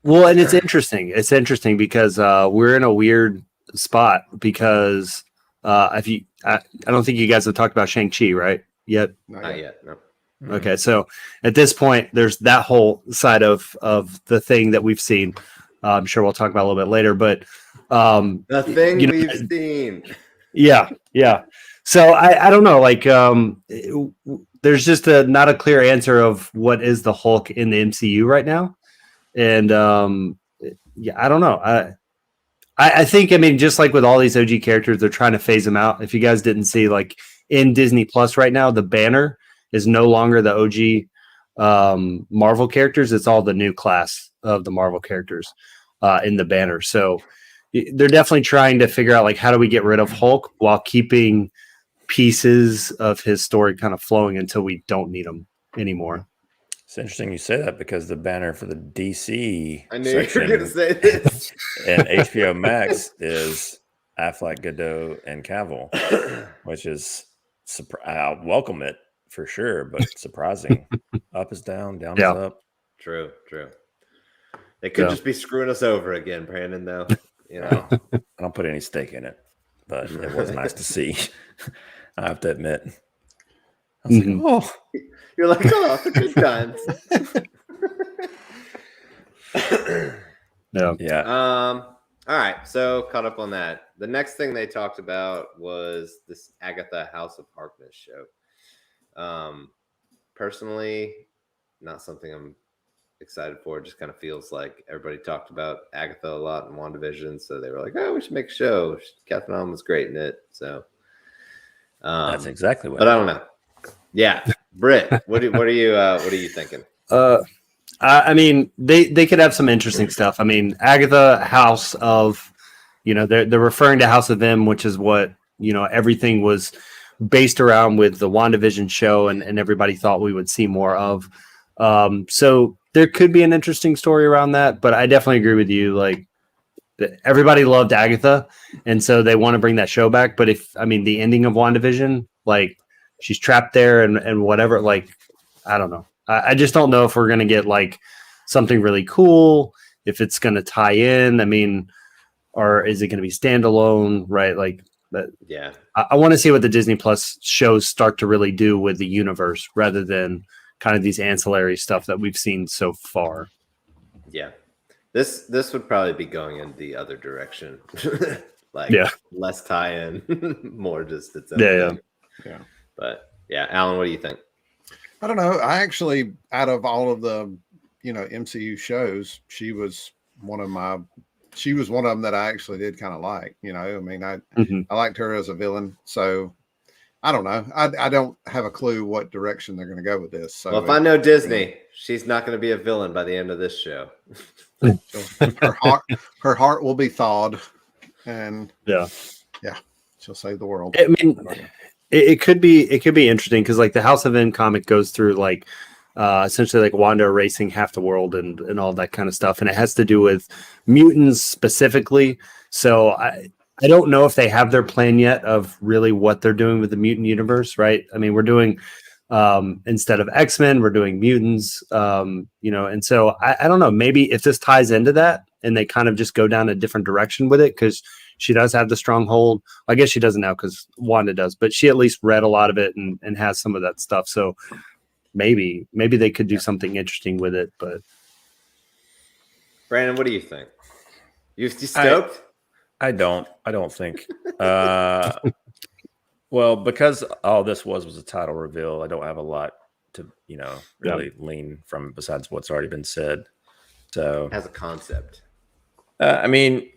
Well, and it's interesting. It's interesting because we're in a weird spot because I don't think you guys have talked about Shang-Chi, right? Yet? Not yet. No. Okay, so at this point, there's that whole side of the thing that we've seen. I'm sure we'll talk about a little bit later, but the thing we've seen. Yeah. So I don't know. Like, there's just not a clear answer of what is the Hulk in the MCU right now, and I don't know. I think, I mean, just like with all these OG characters, they're trying to phase them out. If you guys didn't see, like in Disney Plus right now, the banner is no longer the OG Marvel characters. It's all the new class of the Marvel characters in the banner. So they're definitely trying to figure out like how do we get rid of Hulk while keeping pieces of his story kind of flowing until we don't need them anymore. It's interesting you say that because the banner for the DC I knew you were going to say this. and HBO Max is Affleck, Godot, and Cavill, which is I'll welcome it for sure, but surprising. Up is down, down is up. True. They could just be screwing us over again, Brandon. Though I don't put any stake in it, but it was nice to see. I have to admit. I was like, oh. You're like, oh, the good times. Yeah. All right. So caught up on that. The next thing they talked about was this Agatha House of Harkness show. Personally, not something I'm excited for. It just kind of feels like everybody talked about Agatha a lot in WandaVision, so they were like, "Oh, we should make a show." Catherine Allen was great in it, so that's exactly what. But I don't know. Yeah, Britt, what are you thinking? I mean, they could have some interesting stuff. I mean, Agatha House of, they're referring to House of M, which is what everything was based around with the WandaVision show, and everybody thought we would see more of. So there could be an interesting story around that, but I definitely agree with you. Like, everybody loved Agatha, and so they want to bring that show back. But the ending of WandaVision, like she's trapped there and whatever, like I don't know. I just don't know if we're gonna get like something really cool, if it's gonna tie in. I mean, or is it gonna be standalone? Right? Like, but Yeah. I want to see what the Disney Plus shows start to really do with the universe, rather than kind of these ancillary stuff that we've seen so far. Yeah. This would probably be going in the other direction. Like less tie-in, more just its own thing. Yeah. But yeah, Alan, what do you think? I don't know. I actually, out of all of the, MCU shows, she was one of them that I actually did kind of like. I mean, I liked her as a villain. So I don't know. I don't have a clue what direction they're going to go with this. So well, if I know Disney, she's not going to be a villain by the end of this show. her heart will be thawed, and she'll save the world. I mean, it could be interesting because like the House of M comic goes through like essentially like Wanda erasing half the world and all that kind of stuff, and it has to do with mutants specifically. So I don't know if they have their plan yet of really what they're doing with the mutant universe, right? I mean, we're doing instead of X-Men, we're doing mutants, and so I don't know, maybe if this ties into that and they kind of just go down a different direction with it, because she does have the stronghold. I guess she doesn't now because Wanda does, but she at least read a lot of it and has some of that stuff. So maybe they could do something interesting with it. But Brandon, what do you think? You stoked? I don't think. Well, because all this was a title reveal, I don't have a lot to, really lean from besides what's already been said. So as a concept, I mean,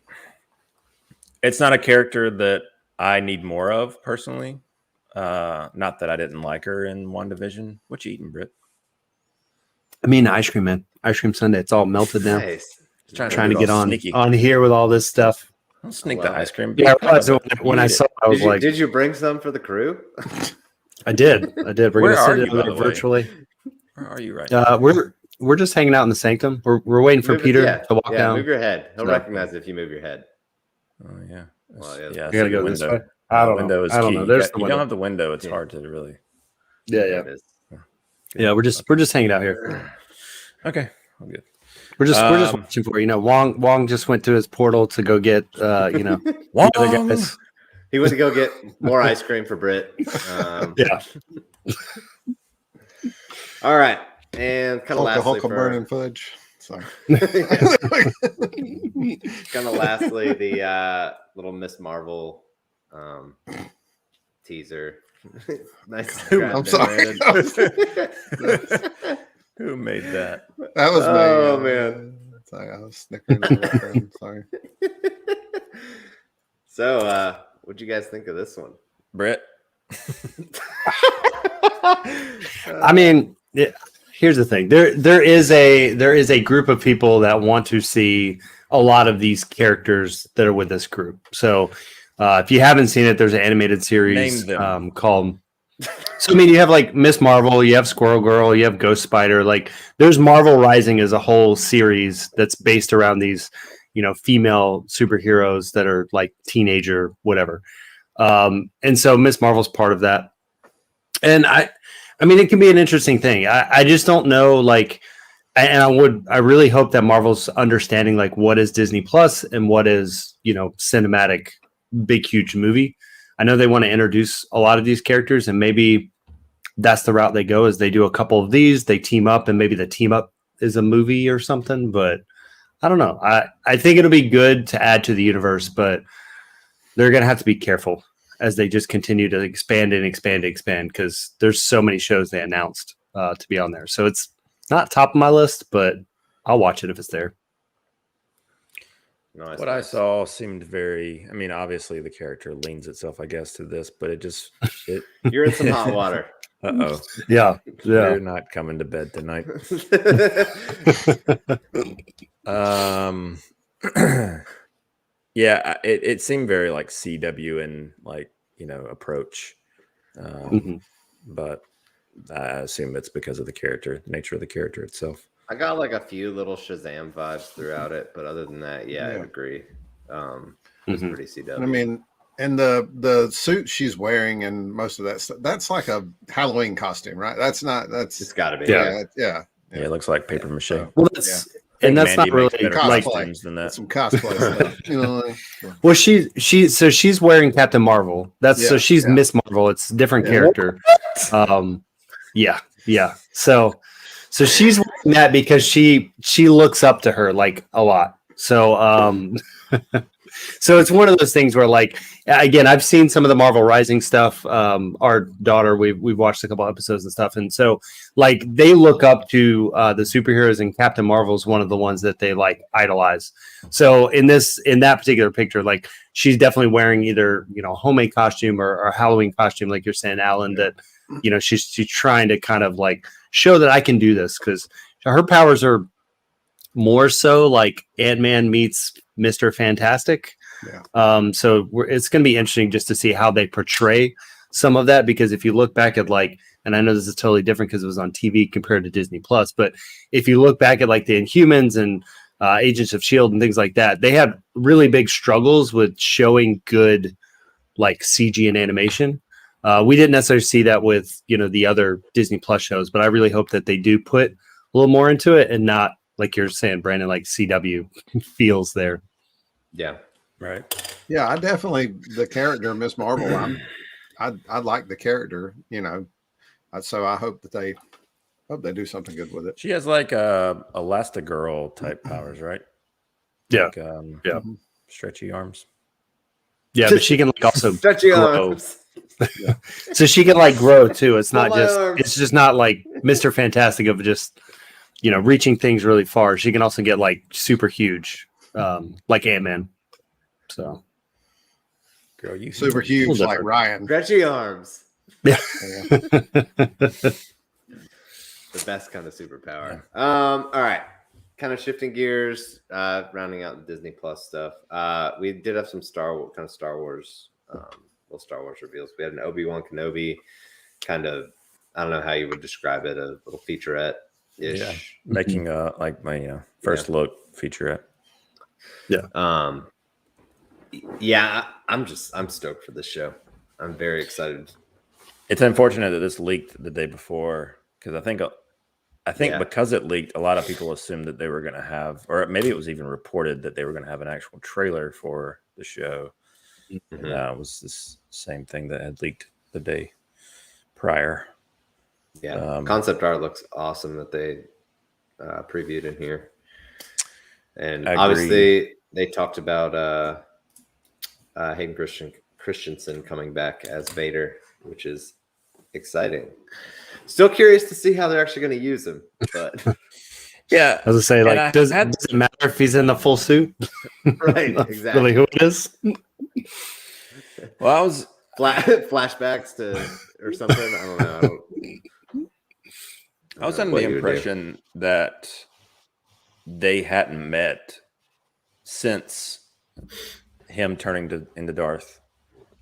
it's not a character that I need more of personally. Not that I didn't like her in WandaVision. What you eating, Britt? I mean, ice cream, man. Ice cream sundae. It's all melted down. Nice. Trying to get on here with all this stuff. Don't sneak the ice cream. Yeah, when I saw it, I was like, did you bring some for the crew? I did. We're going to sit it there virtually. Where are you right now? We're just hanging out in the sanctum. We're waiting for Peter to walk down. Move your head. He'll recognize it if you move your head. Oh yeah. Well, You gotta go this way. I don't know. Is key. There's you don't have the window. It's hard to really. Yeah. Yeah. We're just hanging out here. Okay. All good. We're just watching for Wong just went to his portal to go get Wong. other guys. He went to go get more ice cream for Britt. Yeah. All right, and kind of lastly, burning fudge. Sorry. Kind of lastly, the little Miss Marvel teaser. Nice. I'm sorry. Who made that? That was me. Oh man. Sorry, I was snickering in the background. Sorry. So, what'd you guys think of this one, Britt? I mean, here's the thing. There is a group of people that want to see a lot of these characters that are with this group. So, if you haven't seen it, there's an animated series called. So I mean, you have like Miss Marvel, you have Squirrel Girl, you have Ghost Spider. Like, there's Marvel Rising as a whole series that's based around these, female superheroes that are like teenager, whatever. And so Miss Marvel's part of that. And I mean, it can be an interesting thing. I just don't know, like, and I really hope that Marvel's understanding like what is Disney Plus and what is, cinematic, big, huge movie. I know they want to introduce a lot of these characters, and maybe that's the route they go, is they do a couple of these, they team up, and maybe the team up is a movie or something. But I don't know. I think it'll be good to add to the universe, but they're going to have to be careful as they just continue to expand because there's so many shows they announced to be on there. So it's not top of my list, but I'll watch it if it's there. What I saw seemed very, I mean, obviously the character leans itself, I guess, to this, but it you're in some hot water. Uh-oh. Yeah. You're not coming to bed tonight. Yeah, it seemed very like CW and like, approach. But I assume it's because of the nature of the character itself. I got like a few little Shazam vibes throughout it, but other than that, I agree. Was Mhm. pretty CW. I mean, and the suit she's wearing and most of that stuff, that's like a Halloween costume, right? That's not. That's it's got to be. yeah, yeah. Yeah, it looks like paper mache. So, Well, that's yeah. and that's Mandy not really makes better like. cosplay. costumes than that. That's some cosplay stuff. You know, like, Well, she's wearing Captain Marvel. That's so Yeah, she's yeah. Miss Marvel. It's a different Yeah. character. Yeah. So she's wearing that because she looks up to her like a lot. So so it's one of those things where, like, again, I've seen some of the Marvel Rising stuff. Our daughter, we've watched a couple episodes and stuff, and so like they look up to the superheroes, and Captain Marvel is one of the ones that they like idolize. So in that particular picture, like she's definitely wearing either homemade costume or a Halloween costume, like you're saying, Alan. That she's trying to kind of like show that I can do this, because her powers are more so like Ant-Man meets Mr. Fantastic. Yeah. So it's going to be interesting just to see how they portray some of that, because if you look back at like, and I know this is totally different because it was on TV compared to Disney Plus, but if you look back at like the Inhumans and Agents of S.H.I.E.L.D. and things like that, they had really big struggles with showing good like CG and animation. We didn't necessarily see that with the other Disney Plus shows, but I really hope that they do put a little more into it and not, like you're saying, Brandon, like CW feels there. Yeah. Right. Yeah, I definitely the character Miss Marvel. I like the character, so I hope they do something good with it. She has like Elastigirl type powers, right? Yeah. Like, Yeah. Stretchy arms. Yeah, but she can like also Stretchy grow. arms. So she can like grow too. It's not my just arms. it's just not like Mr. Fantastic of just reaching things really far. She can also get like super huge, like Ant-Man. So Girl, you Super huge, Little like different. Ryan. Stretchy arms. yeah. The best kind of superpower. All right. Kind of shifting gears, rounding out the Disney Plus stuff. We did have some Star Wars little Star Wars reveals. We had an Obi-Wan Kenobi kind of, I don't know how you would describe it, a little featurette-ish. Yeah. Making like my first look featurette. Yeah, I'm stoked for this show. I'm very excited. It's unfortunate that this leaked the day before, because I think because it leaked, a lot of people assumed that they were going to have, or maybe it was even reported that they were going to have an actual trailer for the show. Mhm. And it was this same thing that had leaked the day prior. Yeah, concept art looks awesome that they previewed in here, and obviously they talked about Hayden Christensen coming back as Vader, which is exciting. Still curious to see how they're actually going to use him, but Yeah, I was gonna say, like, does it matter if he's in the full suit? right, That's exactly. really who it is. well, I was Flashbacks to or something. I don't know. I was under the impression that they hadn't met since him turning into Darth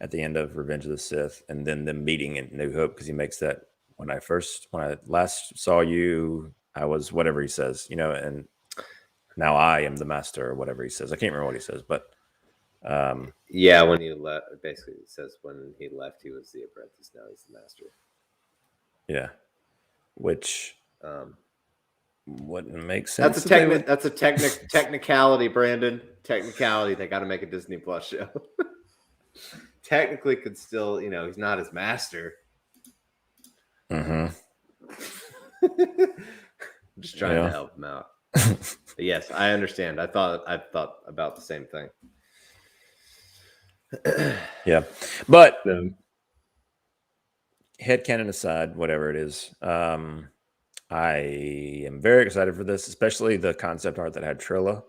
at the end of Revenge of the Sith, and then them meeting in New Hope, because he makes that when I last saw you, I was whatever he says, and now I am the master, or whatever he says. I can't remember what he says, but Yeah, when he left, basically it says when he left, he was the apprentice. Now he's the master. yeah, which wouldn't make sense. That's a technicality, Brandon. Technicality. They got to make a Disney Plus show. Technically, could still, he's not his master. Mm-hmm. I'm just trying to help him out. But yes, I understand. I thought about the same thing. Yeah, but headcanon aside, whatever it is, I am very excited for this, especially the concept art that had Trilla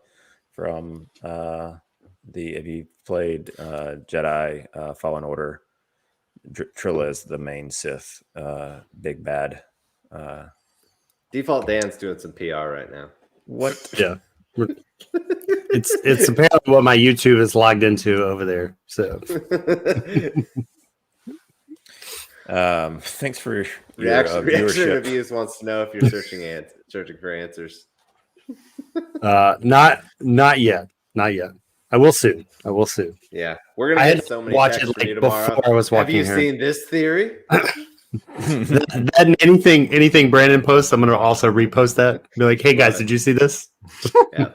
from if you played Jedi Fallen Order. Trilla is the main Sith, big bad. Default Dan's doing some PR right now. What? Yeah. It's apparently what my YouTube is logged into over there. So thanks for your Reaction viewership. Reviews wants to know if you're searching for answers. not yet. Not yet. I will soon. Yeah, we're gonna I had get to so many watch texts it from you like tomorrow. before I was Have walking you here. seen this theory? Then anything Brandon posts, I'm gonna also repost that. Be like, hey guys, Love it. did you see this? Yeah,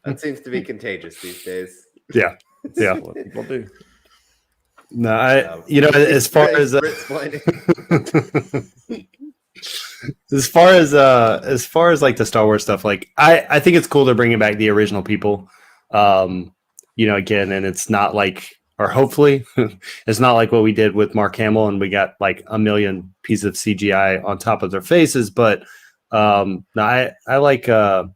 that seems to be contagious these days. Yeah. That's what people do. No, as far as as far as like the Star Wars stuff, like I think it's cool to bring back the original people. Again, and it's not like, or hopefully it's not like what we did with Mark Hamill and we got like a million pieces of CGI on top of their faces. But no, I like I'm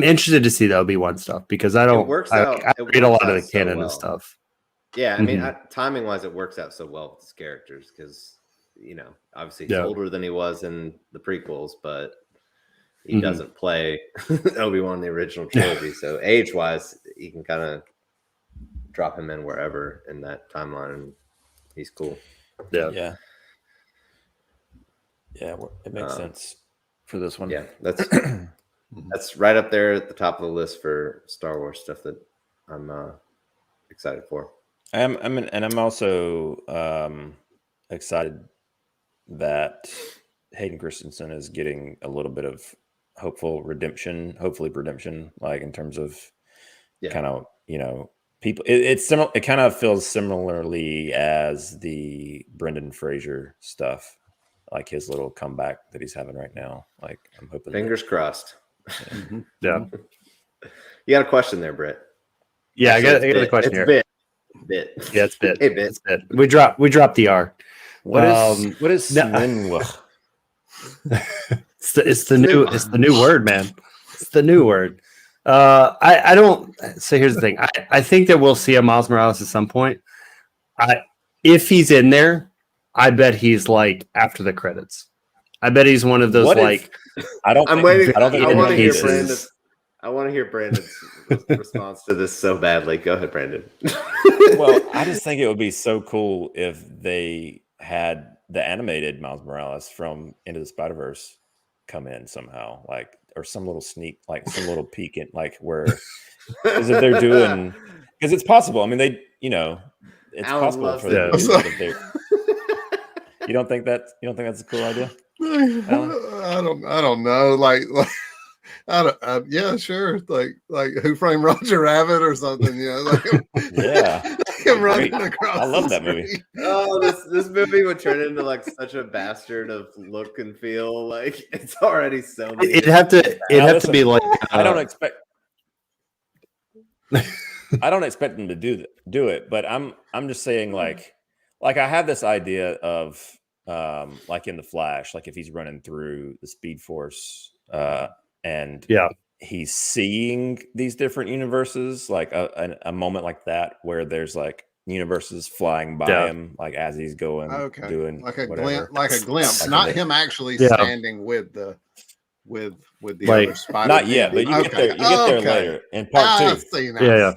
interested to see the Obi-Wan stuff because I It works out. read a lot of the canon and stuff. Yeah, I mean, timing wise, it works out so well with his characters because obviously he's older than he was in the prequels, but he doesn't play Obi-Wan in the original trilogy. So age wise, you can kind of drop him in wherever in that timeline, and he's cool. Yeah, it makes sense for this one. Yeah, that's right up there at the top of the list for Star Wars stuff that I'm excited for. I'm also excited that Hayden Christensen is getting a little bit of hopefully redemption, like in terms of kind of people. It's similar. It kind of feels similarly as the Brendan Fraser stuff, like his little comeback that he's having right now. Like I'm hoping. Fingers crossed. Yeah. You got a question there, Britt? Yeah, I got a question here. Bit. Yeah, it's bit. Hey, Bit. It's bit. We dropped the R. What is CiNEMAChiNE? It's the new word, man. It's the new word. I don't. So here's the thing. I think that we'll see a Miles Morales at some point. If he's in there, I bet he's like after the credits. I bet he's one of those I'm waiting. I want to hear cases. Brandon's response to this so badly. Go ahead, Brandon. Well, I just think it would be so cool if they had the animated Miles Morales from Into the Spider-Verse come in somehow, like, or some little sneak, like some little peek in, like where, because if they're doing, because it's possible. I mean, it's Alan possible for them. You don't think that's a cool idea? I don't know. Like yeah, sure. Like Who Framed Roger Rabbit or something. Yeah. Him running across. I love that movie. Oh, this movie would turn into like such a bastard of look and feel. Like it's already so. It'd have to be like. I don't expect them to do it, but I'm just saying like I have this idea of like in the Flash, like if he's running through the Speed Force and he's seeing these different universes, like a moment like that where there's like universes flying by him, like as he's going, doing like a whatever. glimpse, Like not him actually standing with the Like, other Spider. Not yet, but you get there. You get there later in part two. See now. Yeah.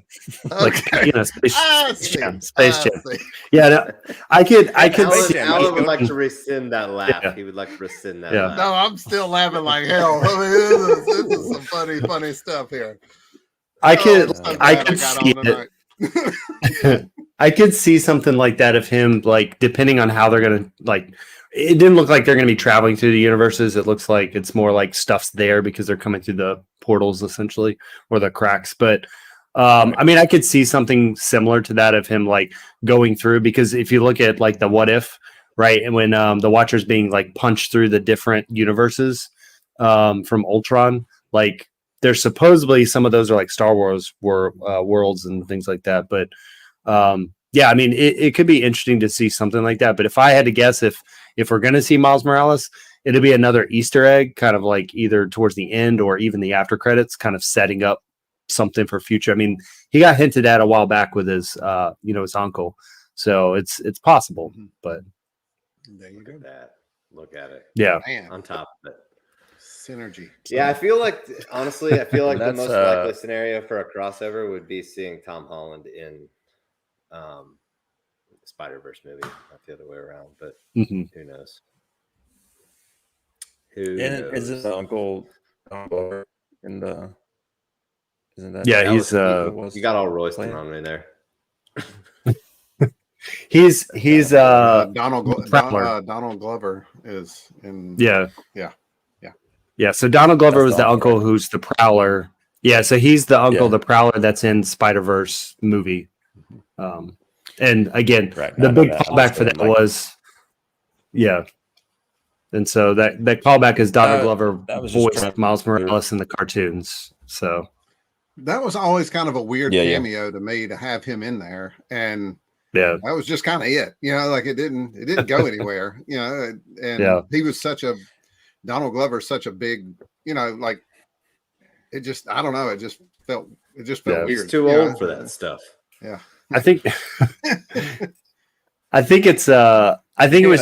Okay. Like Space Jam. See. Yeah, no, I could see. Alan would like to rescind that laugh. Yeah. He would like to rescind that laugh. No, I'm still laughing like hell. I mean, this is some funny stuff here. I could see it. I could see something like that of him, like depending on how they're gonna like. It didn't look like they're going to be traveling through the universes. It looks like it's more like stuff's there because they're coming through the portals essentially, or the cracks. But I mean, I could see something similar to that of him like going through, because if you look at like the What If, right, and when the Watcher's being like punched through the different universes from Ultron, like there's supposedly some of those are like Star Wars worlds and things like that. But yeah, I mean, it could be interesting to see something like that. But if I had to guess, if we're going to see Miles Morales, it'll be another Easter egg, kind of like either towards the end or even the after credits, kind of setting up something for future. I mean, he got hinted at a while back with his, his uncle, so it's possible. But there you go. Look at it. Yeah, man. On top of it, synergy. Yeah, I feel like the most likely scenario for a crossover would be seeing Tom Holland in Spider-Verse movie, not the other way around, but who knows? Who knows? Is his uncle in the Isn't that? Yeah, that he's was You got all Royston playing? on me there. he's Donald Glover is in. Yeah. Yeah. Yeah. So Donald Glover That's was the the uncle, uncle who's the Prowler. Yeah. So he's the uncle, Yeah. the Prowler that's in Spider-Verse movie. And again, Right. the I know big that. I'm callback just for that saying, like, was, yeah. And so that callback is Donald Glover that was just voiced trying- Miles Morales in the cartoons. So That was always kind of a weird Yeah, yeah. cameo to me to have him in there, and yeah, that was just kind of it. You know, like it didn't go anywhere. You know, and Yeah. he was Donald Glover's such a big. You know, like it just I don't know. It just felt Yeah. weird. He's too you old know? for that stuff. Yeah. I think I think it was Yeah,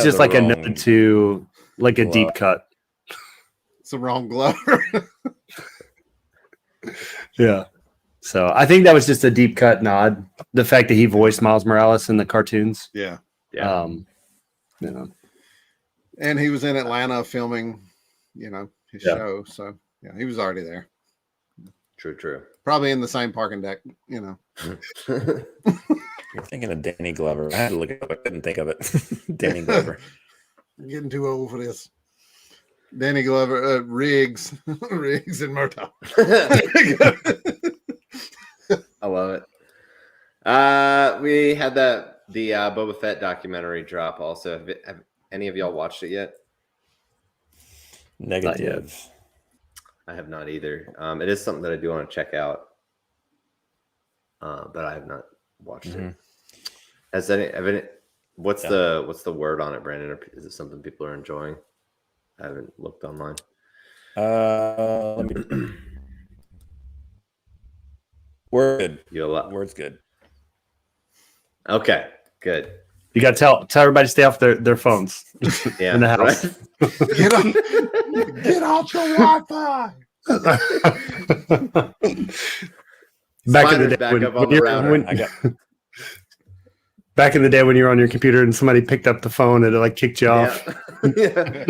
just the like a wrong nod to like a glove. deep cut. It's the wrong Glover. Yeah. So I think that was just a deep cut nod. The fact that he voiced Miles Morales in the cartoons. Yeah. Yeah. You know. And he was in Atlanta filming, you know, his Yeah. show. So yeah, he was already there. True. Probably in the same parking deck, you know. You're thinking of Danny Glover. I had to look it up. I couldn't think of it. Danny Glover. I'm getting too old for this. Danny Glover, Riggs, Riggs and Murtaugh. I love it. We had the Boba Fett documentary drop also. Have any of y'all watched it yet? Negative. I have not either. It is something that I do want to check out, but I have not watched it. Has what's the word on it, Brandon? Or is it something people are enjoying? I haven't looked online. Let me. Word. Word's good. Okay, good. You got to tell everybody to stay off their phones. Yeah, in the house. Right? Get off the Wi-Fi. Back in the day, back up on the router. Back in the day when you were on your computer and somebody picked up the phone and it like kicked you off. Yeah.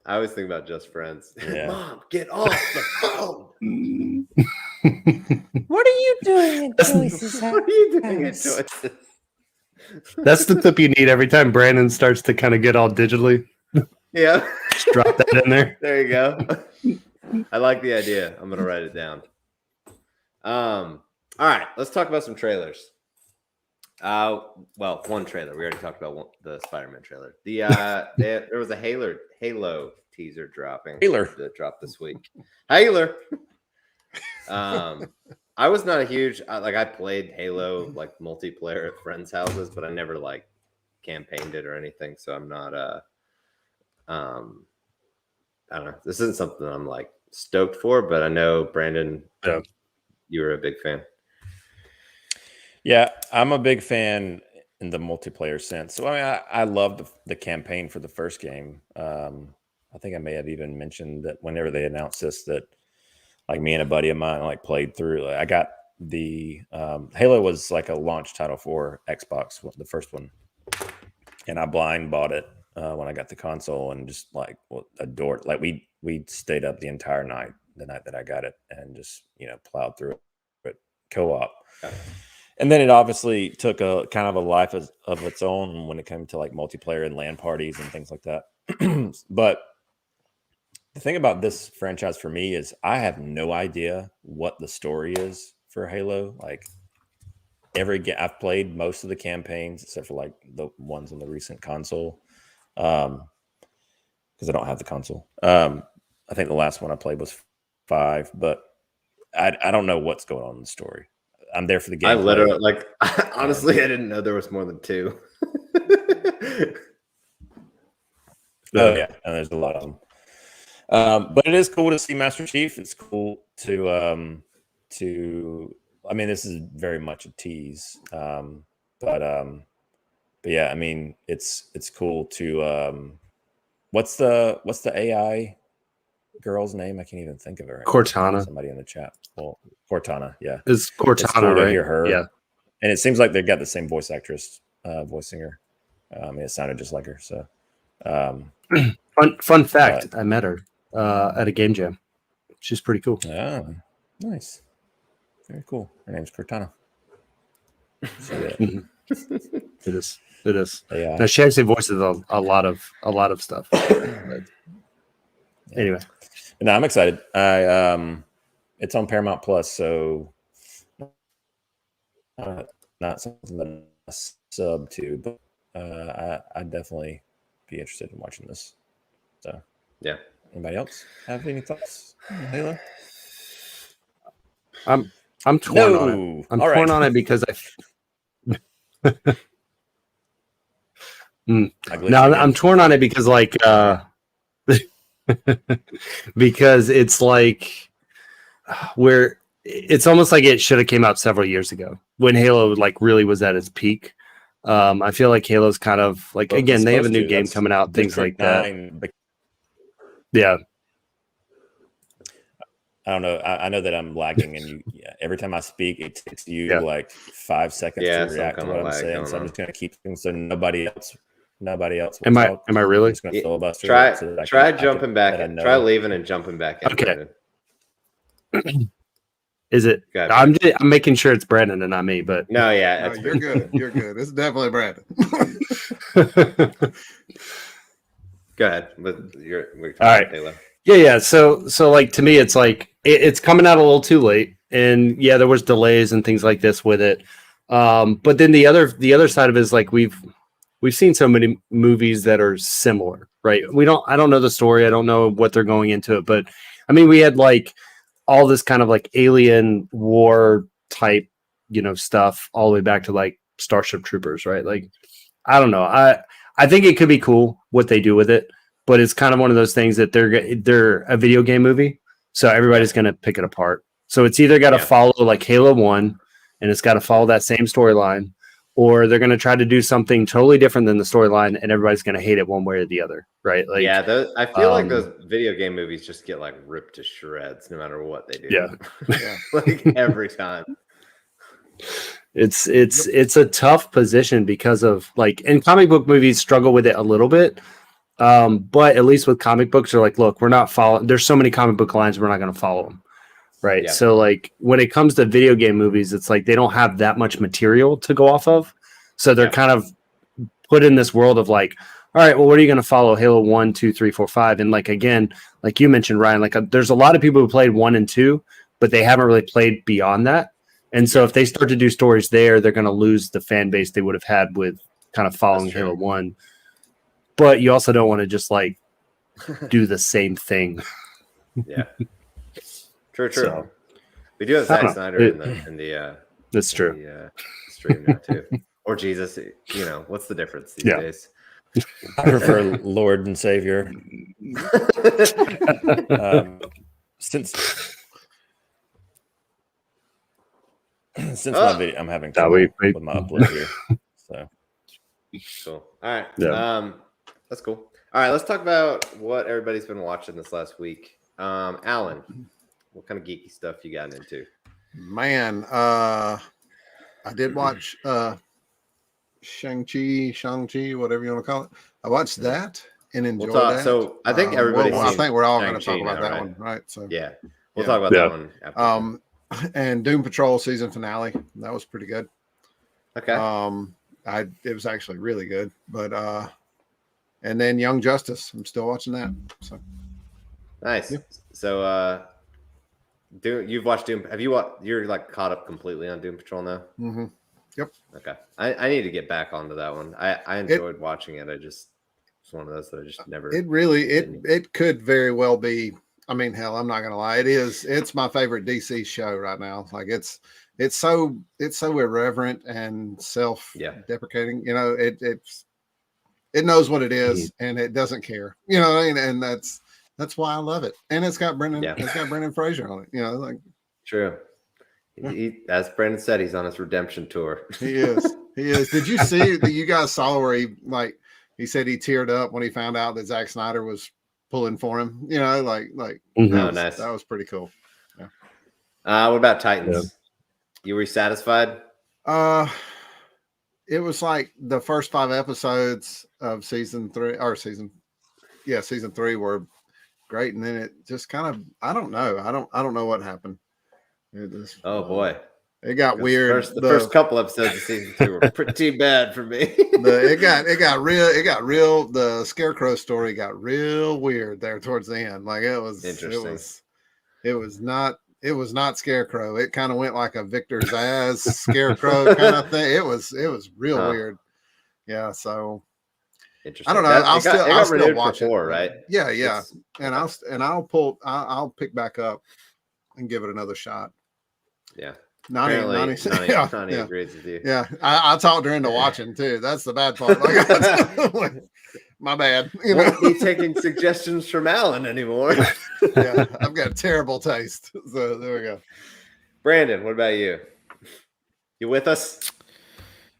I always think about Just Friends. Yeah. Mom, get off the phone. What are you doing at Joyce's house? What are you doing at Joyce's? That's the clip you need every time Brandon starts to kind of get all digitally. Yeah. Just drop that in there. There you go. I like the idea. I'm gonna write it down. All right, let's talk about some trailers. Well, one trailer. We already talked about the Spider-Man trailer. There was a Halo teaser dropping. That dropped this week. Halo. I was not a huge I played Halo like multiplayer at friends' houses, but I never like campaigned it or anything. So I'm not I don't know. This isn't something I'm like stoked for, but I know Brandon, you were a big fan. Yeah, I'm a big fan in the multiplayer sense. So I mean, I love the campaign for the first game. I think I may have even mentioned that whenever they announced this, that like me and a buddy of mine like played through. I got the Halo was like a launch title for Xbox, the first one, and I blind bought it when I got the console and just like adored. Like we stayed up the entire night, the night that I got it, and just plowed through it co-op. And then it obviously took a kind of a life of its own when it came to like multiplayer and LAN parties and things like that. But the thing about this franchise for me is I have no idea what the story is for Halo. Like I've played most of the campaigns except for like the ones on the recent console, because I don't have the console. I think the last one I played was 5, but I don't know what's going on in the story. I'm there for the game. I literally honestly, I didn't know there was more than 2. Oh yeah, and there's a lot of them. But it is cool to see Master Chief. It's cool to I mean, this is very much a tease. But yeah, I mean, it's cool to what's the AI girl's name? I can't even think of her. Cortana. Somebody in the chat. Well, Cortana, yeah. It's Cortana, it's cool right? to hear her. Yeah. And it seems like they've got the same voice actress voicing her. It sounded just like her. So fun fact, I met her at a game jam. She's pretty cool. Ah, nice. Very cool. Her name's Cortana. So, yeah. It is. It is. Yeah. Now she actually voices a lot of stuff. But anyway, No, I'm excited. It's on Paramount Plus, so not something that I sub to, but I'd definitely be interested in watching this. So Yeah. Anybody else have any thoughts on Halo? I'm torn on it. I'm torn on it because I'm torn on it because because it's like where it's almost like it should have came out several years ago when Halo really was at its peak. I feel like Halo's kind of like, again, they have a new game coming out, things like that. Yeah. I don't know. I know that I'm lagging, and every time I speak, it takes you like 5 seconds to react to what I'm saying. So I'm just going to keep things so nobody else. Am I really? Try jumping back. Try leaving and jumping back in. Okay. Is it? I'm making sure it's Brandon and not me, but no, yeah, you're good. You're good. It's definitely Brandon. Go ahead. All right. Halo. Yeah. So like to me, it's like it's coming out a little too late, and yeah, there was delays and things like this with it. But then the other side of it is like we've seen so many movies that are similar, right? I don't know the story. I don't know what they're going into it, but I mean, we had like all this kind of like alien war type, stuff all the way back to like Starship Troopers, right? Like, I don't know. I think it could be cool what they do with it, but it's kind of one of those things that they're a video game movie, so everybody's going to pick it apart. So it's either got to follow like Halo 1 and it's got to follow that same storyline, or they're going to try to do something totally different than the storyline and everybody's going to hate it one way or the other, right? Like, yeah, I feel like those video game movies just get like ripped to shreds no matter what they do. Yeah. Like every time. It's a tough position because of like, and comic book movies struggle with it a little bit. But at least with comic books, they're like, look, we're not following. There's so many comic book lines, we're not going to follow them, right? Yeah. So like when it comes to video game movies, it's like they don't have that much material to go off of, so they're kind of put in this world of like, all right, well, what are you going to follow? Halo 1, 2, 3, 4, 5, and like again, like you mentioned, Ryan, like there's a lot of people who played 1 and 2, but they haven't really played beyond that. And so if they start to do stories there, they're going to lose the fan base they would have had with kind of following Halo 1. But you also don't want to just like do the same thing. Yeah. True. So, we do have Zack Snyder in the that's true. The, stream now too. Or Jesus, what's the difference these days? I prefer Lord and Savior. Since my video, I'm having trouble with my upload here. So cool. All right. Yeah. That's cool. All right, let's talk about what everybody's been watching this last week. Alan, what kind of geeky stuff you got into? Man, I did watch Shang-Chi, whatever you want to call it. I watched that and enjoyed that. So I think everybody. I think we're all going to talk about that one, right? So yeah, we'll talk about that one after. And Doom Patrol season finale, that was pretty good. Okay. It was actually really good, but and then Young Justice, I'm still watching that. So nice. Yeah. So you've watched Doom. Have you watched? You're like caught up completely on Doom Patrol now. Mm-hmm. Yep. Okay. I need to get back onto that one. I enjoyed watching it. It's one of those that I just never. It could very well be. I mean, hell, I'm not gonna lie. It's my favorite DC show right now. Like it's so irreverent and self-deprecating. It knows what it is and it doesn't care. And that's why I love it. And it's got Brendan. Yeah. It's got Brendan Fraser on it. Like true. He, as Brandon said, he's on his redemption tour. He is. Did you see that? You guys saw where he said he teared up when he found out that Zack Snyder was pulling for him. Nice. That was pretty cool. Yeah. What about Titans? You were satisfied? It was like the first 5 episodes of season 3 were great, and then it just kind of I don't know. I don't know what happened. It just, Oh boy, it got weird. The first couple episodes of season 2 were pretty bad for me. It got real. The Scarecrow story got real weird there towards the end. Like it was interesting. It was not Scarecrow. It kind of went like a Victor Zsasz Scarecrow kind of thing. It was real weird. Yeah, so interesting. I don't know. I'll still watch it. 4, right? Yeah. I'll pick back up and give it another shot. Yeah. 90 agrees with you. Yeah, I talked her into watching too. That's the bad part. Like, my bad. You Won't be taking suggestions from Alan anymore. Yeah, I've got terrible taste. So there we go. Brandon, what about you? You with us?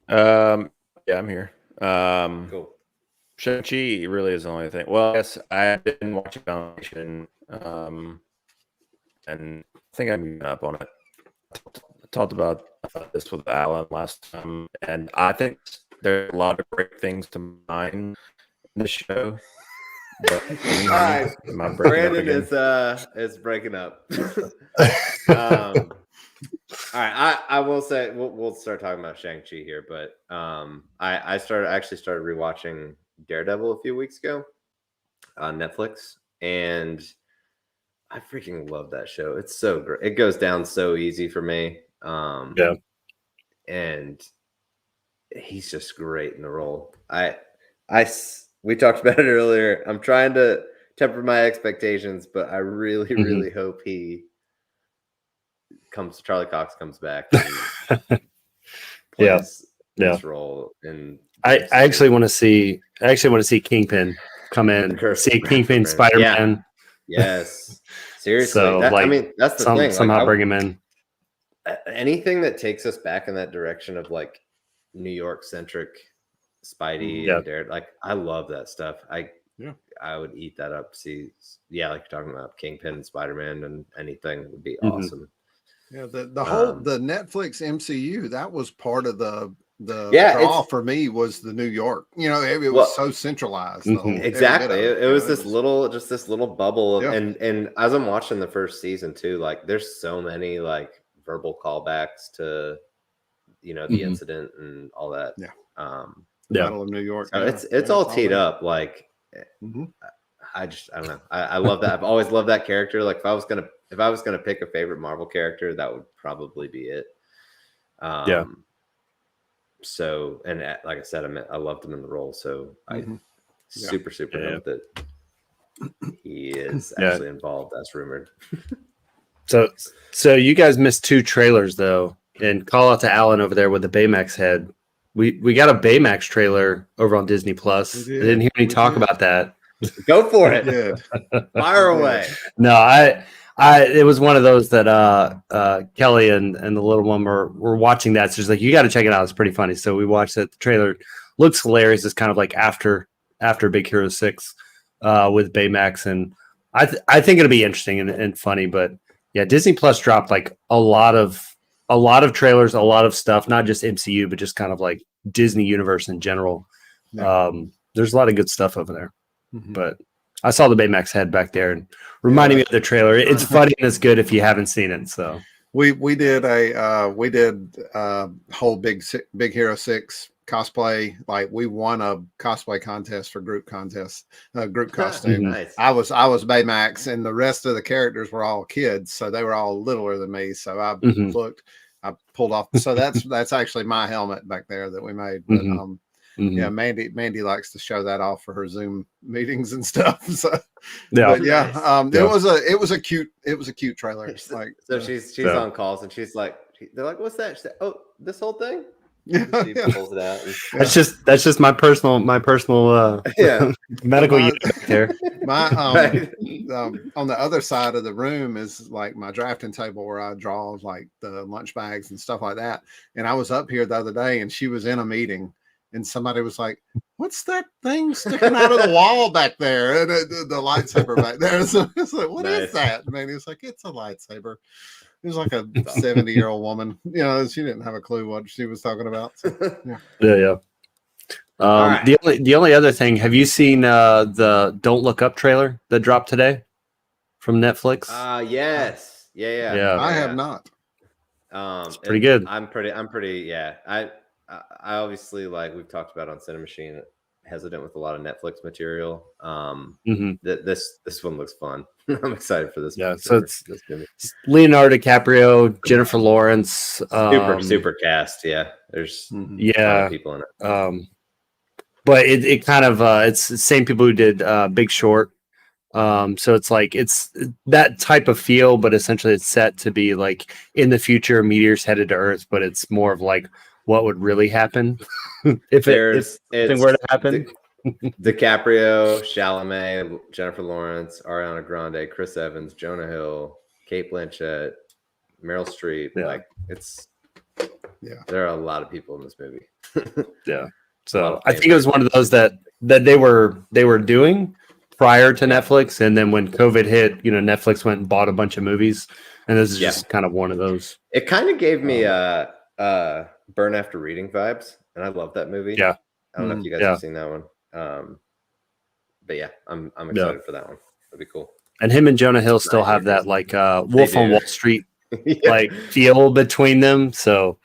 Yeah, I'm here. Cool. Shang-Chi really is the only thing. Well, yes, I didn't watch Foundation, and I think I'm giving up on it. I talked about this with Alan last time, and I think there's a lot of great things to mine in the show. But all right, Brandon is breaking up. All right, I will say we'll start talking about Shang-Chi here, but I started rewatching Daredevil a few weeks ago on Netflix, and I freaking love that show. It's so great. It goes down so easy for me. Yeah, and he's just great in the role. We talked about it earlier. I'm trying to temper my expectations, but I really, really hope Charlie Cox comes back. And plays this role. And I actually want to see Kingpin come in. See Kingpin, Spider-Man. Yeah. Yes, seriously. So, that's the thing. Somehow bring him in. Anything that takes us back in that direction of like New York centric Spidey and Daredevil, like I love that stuff. I would eat that up. See, like you're talking about Kingpin and Spider-Man and anything would be awesome. Yeah, the whole the Netflix MCU, that was part of the draw for me was the New York. You know, it was so centralized. Exactly. It was this little bubble and as I'm watching the first season too, like there's so many like verbal callbacks to the incident and all that. Battle of New York. So it's all teed up. Like I don't know. I love that. I've always loved that character. Like if I was gonna pick a favorite Marvel character, that would probably be it. So, and like I said, I loved him in the role. So I super hope that he is actually involved as rumored. So you guys missed 2 trailers though, and call out to Alan over there with the Baymax head. We got a Baymax trailer over on Disney Plus. I didn't hear any talk about that. Go for it. Fire away. No, it was one of those that Kelly and the little one were watching that. So she's like, you got to check it out. It's pretty funny. So we watched it. The trailer looks hilarious. It's kind of like after Big Hero 6 with Baymax. And I think it'll be interesting and funny. But yeah, Disney Plus dropped like a lot of trailers, a lot of stuff, not just MCU, but just kind of like Disney universe in general. There's a lot of good stuff over there. But I saw the Baymax head back there and reminding me of the trailer. It's funny and it's good if you haven't seen it. So we did a whole Big Hero 6 cosplay. Like we won a cosplay contest for group costume. Nice. I was Baymax, and the rest of the characters were all kids, so they were all littler than me. So I pulled off. So that's actually my helmet back there that we made. But, yeah, Mandy likes to show that off for her Zoom meetings and stuff. So it was a cute trailer. Like so she's on calls and she's like, they're like, what's that? She's like, oh, this whole thing. She pulls it out. That's just my personal medical unit back there. My on the other side of the room is like my drafting table where I draw like the lunch bags and stuff like that. And I was up here the other day and she was in a meeting. And somebody was like, what's that thing sticking out of the wall back there? And the lightsaber back there. So it's like, what is that? Man, he was like, it's a lightsaber. It was like a 70-year-old woman. You know, she didn't have a clue what she was talking about. So, yeah. The only other thing, have you seen the Don't Look Up trailer that dropped today? from Netflix? Yes. Yeah. Yeah. I have not. It's pretty good. I'm pretty. Yeah. I obviously, like we've talked about on CiNEMACHiNE, hesitant with a lot of Netflix material. This one looks fun. I'm excited for this. Yeah, movie. so it's this movie. Leonardo DiCaprio, Jennifer Lawrence, Super cast. Yeah, there's a lot yeah, of people in it. but it kind of it's the same people who did Big Short. So it's like it's that type of feel, but essentially it's set to be like in the future, meteors headed to Earth, but it's more of like what would really happen if it were to happen. DiCaprio, Chalamet, Jennifer Lawrence, Ariana Grande, Chris Evans, Jonah Hill, Kate Blanchett, Meryl Streep. Yeah. Like there are a lot of people in this movie. Yeah. So I think it was one of those that they were doing prior to Netflix, and then when COVID hit, Netflix went and bought a bunch of movies, and this is just kind of one of those. It kind of gave me Burn After Reading vibes, and I love that movie. Yeah. I don't know if you guys have seen that one. But yeah, I'm excited for that one. That'd be cool. And him and Jonah Hill still have that like Wolf on Wall Street like feel between them. So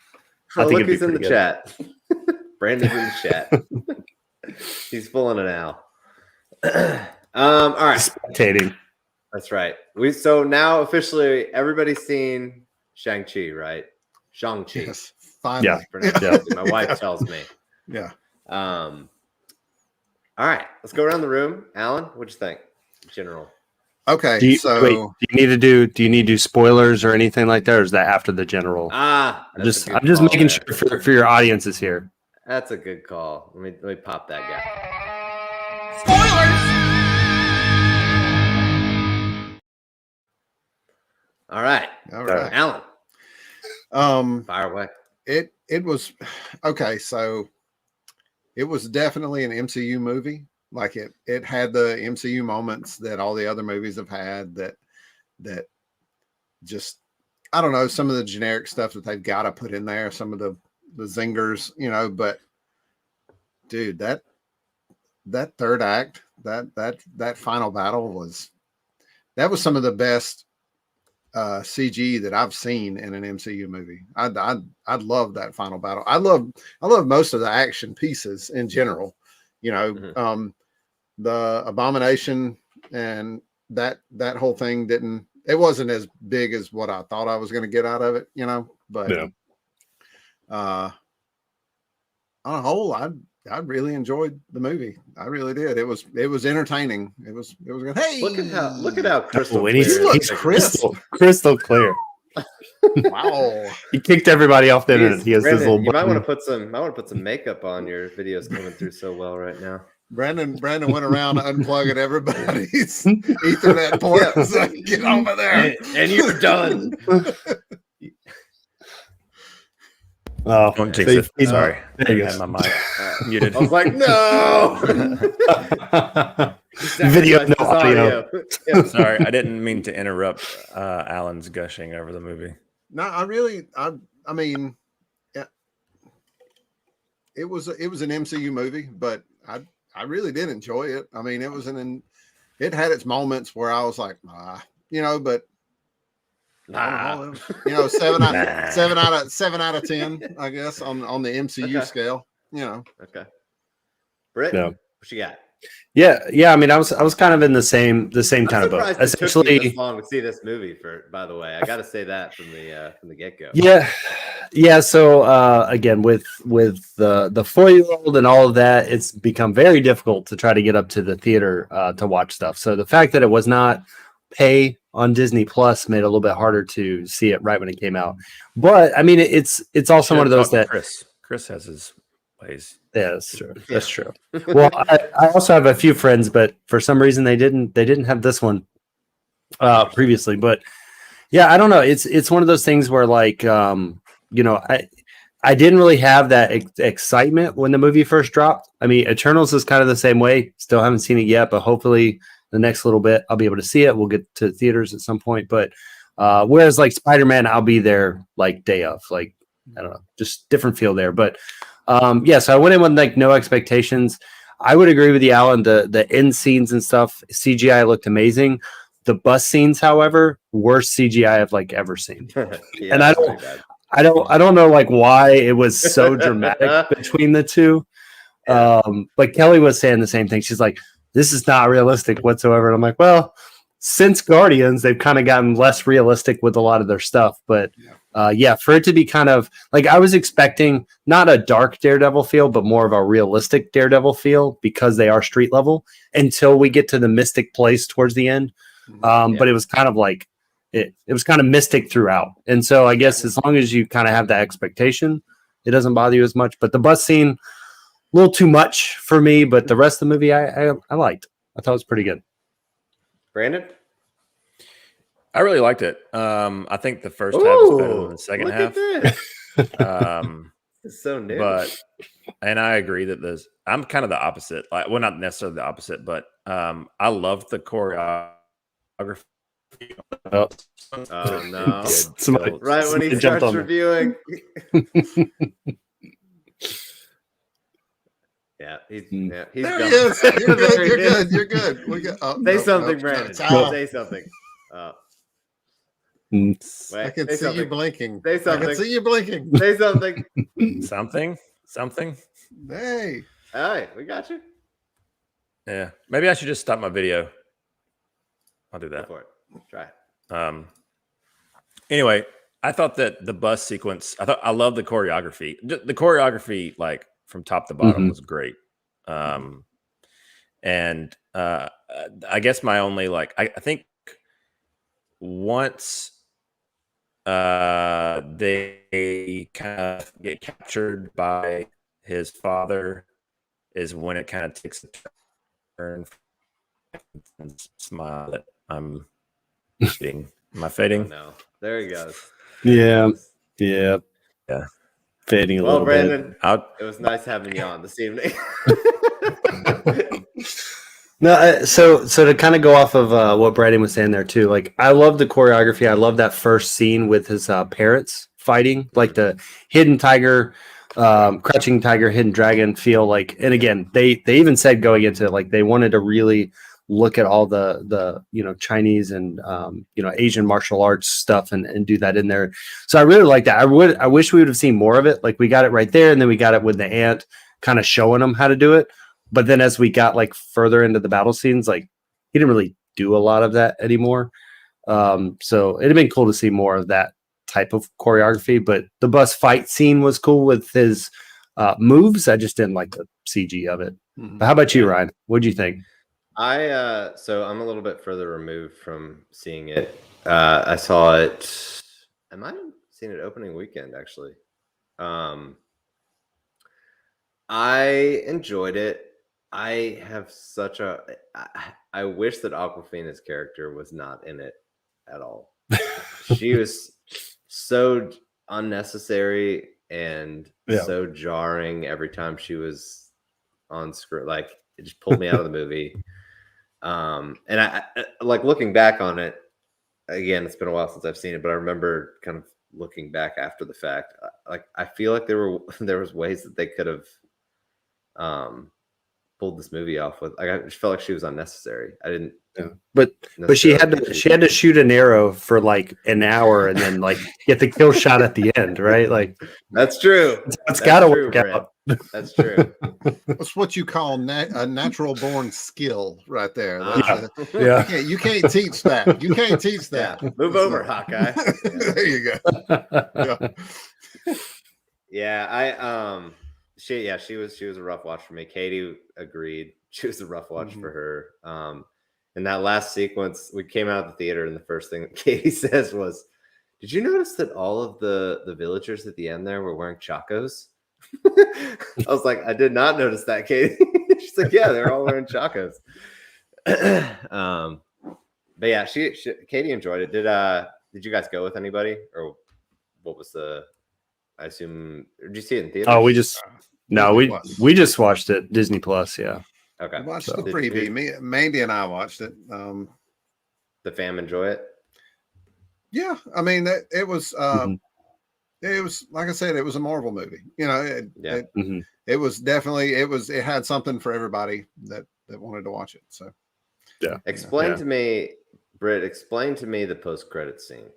I think he's in the chat. Brandon's in the chat. He's pulling an Al. All right. Spectating. That's right. So now officially everybody's seen Shang-Chi, right? Shang-Chi. Yes, finally. Yeah. My wife tells me. Yeah. All right, let's go around the room. Alan, what'd you think? General. Okay. Do you need to do spoilers or anything like that, or is that after the general? I'm just making sure for your audiences here. That's a good call. Let me pop that guy. Spoilers. All right, Alan. Fire away. It was okay. So it was definitely an MCU movie. Like it had the MCU moments that all the other movies have had. That just, I don't know, some of the generic stuff that they've got to put in there. Some of the zingers, But dude, that third act, that final battle was some of the best CG that I've seen in an MCU movie. I love that final battle. I love most of the action pieces in general. The Abomination and that whole thing it wasn't as big as what I thought I was going to get out of it. But on a whole, I really enjoyed the movie. I really did. It was entertaining. It was good. Hey, look at how crystal clear. He's crystal clear. Wow. He kicked everybody off the internet. He has Brandon, this little you button. might want to put some makeup on. Your video's coming through so well right now. Brandon went around unplugging everybody's Ethernet ports. So get over there. And you're done. Oh, don't jinx it. Sorry. There you go. go. My mic muted. I was like, no. Video, no audio. Yeah. Sorry, I didn't mean to interrupt Alan's gushing over the movie. No, I mean, yeah, it was an MCU movie, but I really did enjoy it. I mean, it had its moments where I was like, but. 7 out of 10, I guess, on the MCU scale. Okay. Britt, what you got? Yeah. I mean, I was kind of in the same kind of boat. Essentially, it took you this long to see this movie. By the way, I got to say that from the get go. Yeah. So again, with the 4-year-old and all of that, it's become very difficult to try to get up to the theater to watch stuff. So the fact that it was not pay on Disney Plus made it a little bit harder to see it right when it came out. But I mean, it's also one of those that Chris has his ways. Yeah, that's true. That's true. Well, I also have a few friends, but for some reason they didn't have this one previously. But yeah, I don't know. It's one of those things where like I didn't really have that excitement when the movie first dropped. I mean, Eternals is kind of the same way. Still haven't seen it yet, but hopefully the next little bit I'll be able to see it. We'll get to theaters at some point. But whereas like Spider-Man, I'll be there like day of. Like, I don't know, just different feel there. But so I went in with like no expectations. I would agree with you, Alan. The end scenes and stuff, CGI looked amazing. The bus scenes, however, worst CGI I've like ever seen. Yeah, And I that's don't- pretty bad. I don't know like why it was so dramatic between the two. Yeah. But Kelly was saying the same thing. She's like, this is not realistic whatsoever. And I'm like, well, since Guardians, they've kind of gotten less realistic with a lot of their stuff. But yeah, for it to be kind of like, I was expecting not a dark Daredevil feel, but more of a realistic Daredevil feel because they are street level until we get to the mystic place towards the end. But it was kind of like, it was kind of mystic throughout. And so I guess as long as you kind of have that expectation, it doesn't bother you as much. But the bus scene, a little too much for me, but the rest of the movie I liked. I thought it was pretty good. Brandon? I really liked it. I think the first half is better than the second look half. At this. It's so new. And I agree that I'm kind of the opposite. Like, well, not necessarily the opposite, but I loved the choreography. Oh no! Somebody- Right when he somebody jumped starts on me. reviewing. Yeah, he's There he gone. is. You're good. There You're he is. good. You're good. We got, Say something, Brandon. Say something. Wait, I can say see something. you blinking. Say I something. can see you blinking. Say something. Something. Hey. All right, we got you. Yeah. Maybe I should just stop my video. I'll do Go that. for it. Try it. Anyway, I thought that the bus sequence, I love the choreography. The choreography, like from top to bottom, was great. And I guess my only I think once they kind of get captured by his father is when it kind of takes a turn. And smile that I'm fading. Am I fading? Oh, no, there he goes. Yeah. Fading a Well, little Brandon, Out. it was nice having you on this evening. bit. No, so to kind of go off of what Brandon was saying there too, like I love the choreography. I love that first scene with his parents fighting, like the hidden tiger, crouching tiger, hidden dragon feel like. And again, they even said going into it, like they wanted to really look at all the Chinese and Asian martial arts stuff and do that in there. So I really like that. I wish we would have seen more of it. Like we got it right there, and then we got it with the ant kind of showing them how to do it. But then as we got like further into the battle scenes, like he didn't really do a lot of that anymore. So it'd have been cool to see more of that type of choreography. But the bus fight scene was cool with his moves. I just didn't like the CG of it. But how about you, Ryan? What'd you think? So I'm a little bit further removed from seeing it. I saw it. I might have seen it opening weekend actually. I enjoyed it. I have such a. I wish that Awkwafina's character was not in it at all. She was so unnecessary and so jarring every time she was on screen. Like it just pulled me out of the movie. And I like looking back on it again. It's been a while since I've seen it, but I remember kind of looking back after the fact. Like I feel like there was ways that they could have pulled this movie off with. Like I just felt like she was unnecessary. I didn't. But she had to shoot an arrow for like an hour and then like get the kill shot at the end, right? Like that's true. It's got to work out. That's true. That's what you call a natural born skill right there. You can't teach that. You can't teach that. Yeah. Move over, Hawkeye. There you go. She was a rough watch for me. Katie agreed. She was a rough watch for her. In that last sequence, we came out of the theater, and the first thing that Katie says was, "Did you notice that all of the villagers at the end there were wearing chacos?" I was like, "I did not notice that, Katie." She's like, "Yeah, they're all wearing chacos." But yeah, Katie enjoyed it. Did you guys go with anybody, or what was the? I assume. Did you see it in theater? Oh, we just watched it Disney Plus. Yeah. Okay. We watched the preview. Mandy and I watched it. The fam enjoy it. Yeah, I mean it was. It was like I said, it was a Marvel movie. It was definitely it had something for everybody that wanted to watch it. So explain to me Britt, explain to me the post-credit scene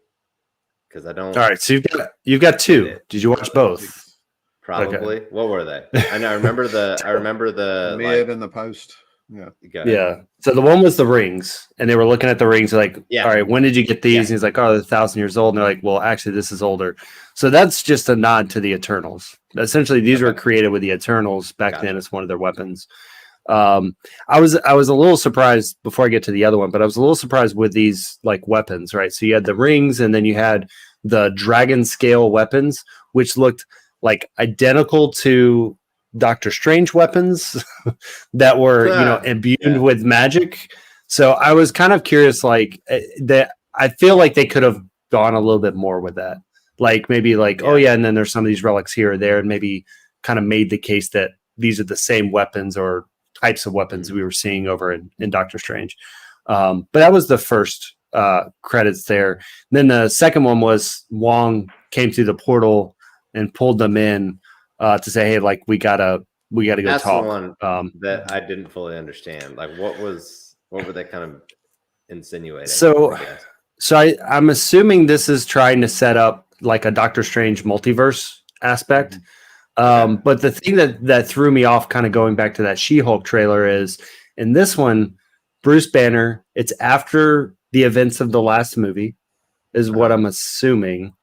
because I don't. All right, so you've got two. Did you watch both? Probably. Okay. What were they? I know. I remember the mid and the post. Yeah. Yeah. So the one was the rings, and they were looking at the rings like, all right, when did you get these? And he's like, oh, they're 1,000 years old. And they're like, well, actually, this is older. So that's just a nod to the Eternals. Essentially, these were created with the Eternals back then as one of their weapons. I was a little surprised before I get to the other one, but I was a little surprised with these like weapons, right? So you had the rings, and then you had the dragon scale weapons, which looked like identical to Doctor Strange weapons that were, imbued with magic. So I was kind of curious, like that. I feel like they could have gone a little bit more with that, like maybe like, and then there's some of these relics here or there, and maybe kind of made the case that these are the same weapons or types of weapons we were seeing over in Doctor Strange. But that was the first credits there. And then the second one was Wong came through the portal and pulled them in to say, hey, like we gotta go That's talk. The one that I didn't fully understand. Like what were they kind of insinuating? So I'm assuming this is trying to set up like a Doctor Strange multiverse aspect. But the thing that threw me off kind of going back to that She-Hulk trailer is in this one, Bruce Banner, it's after the events of the last movie is what I'm assuming.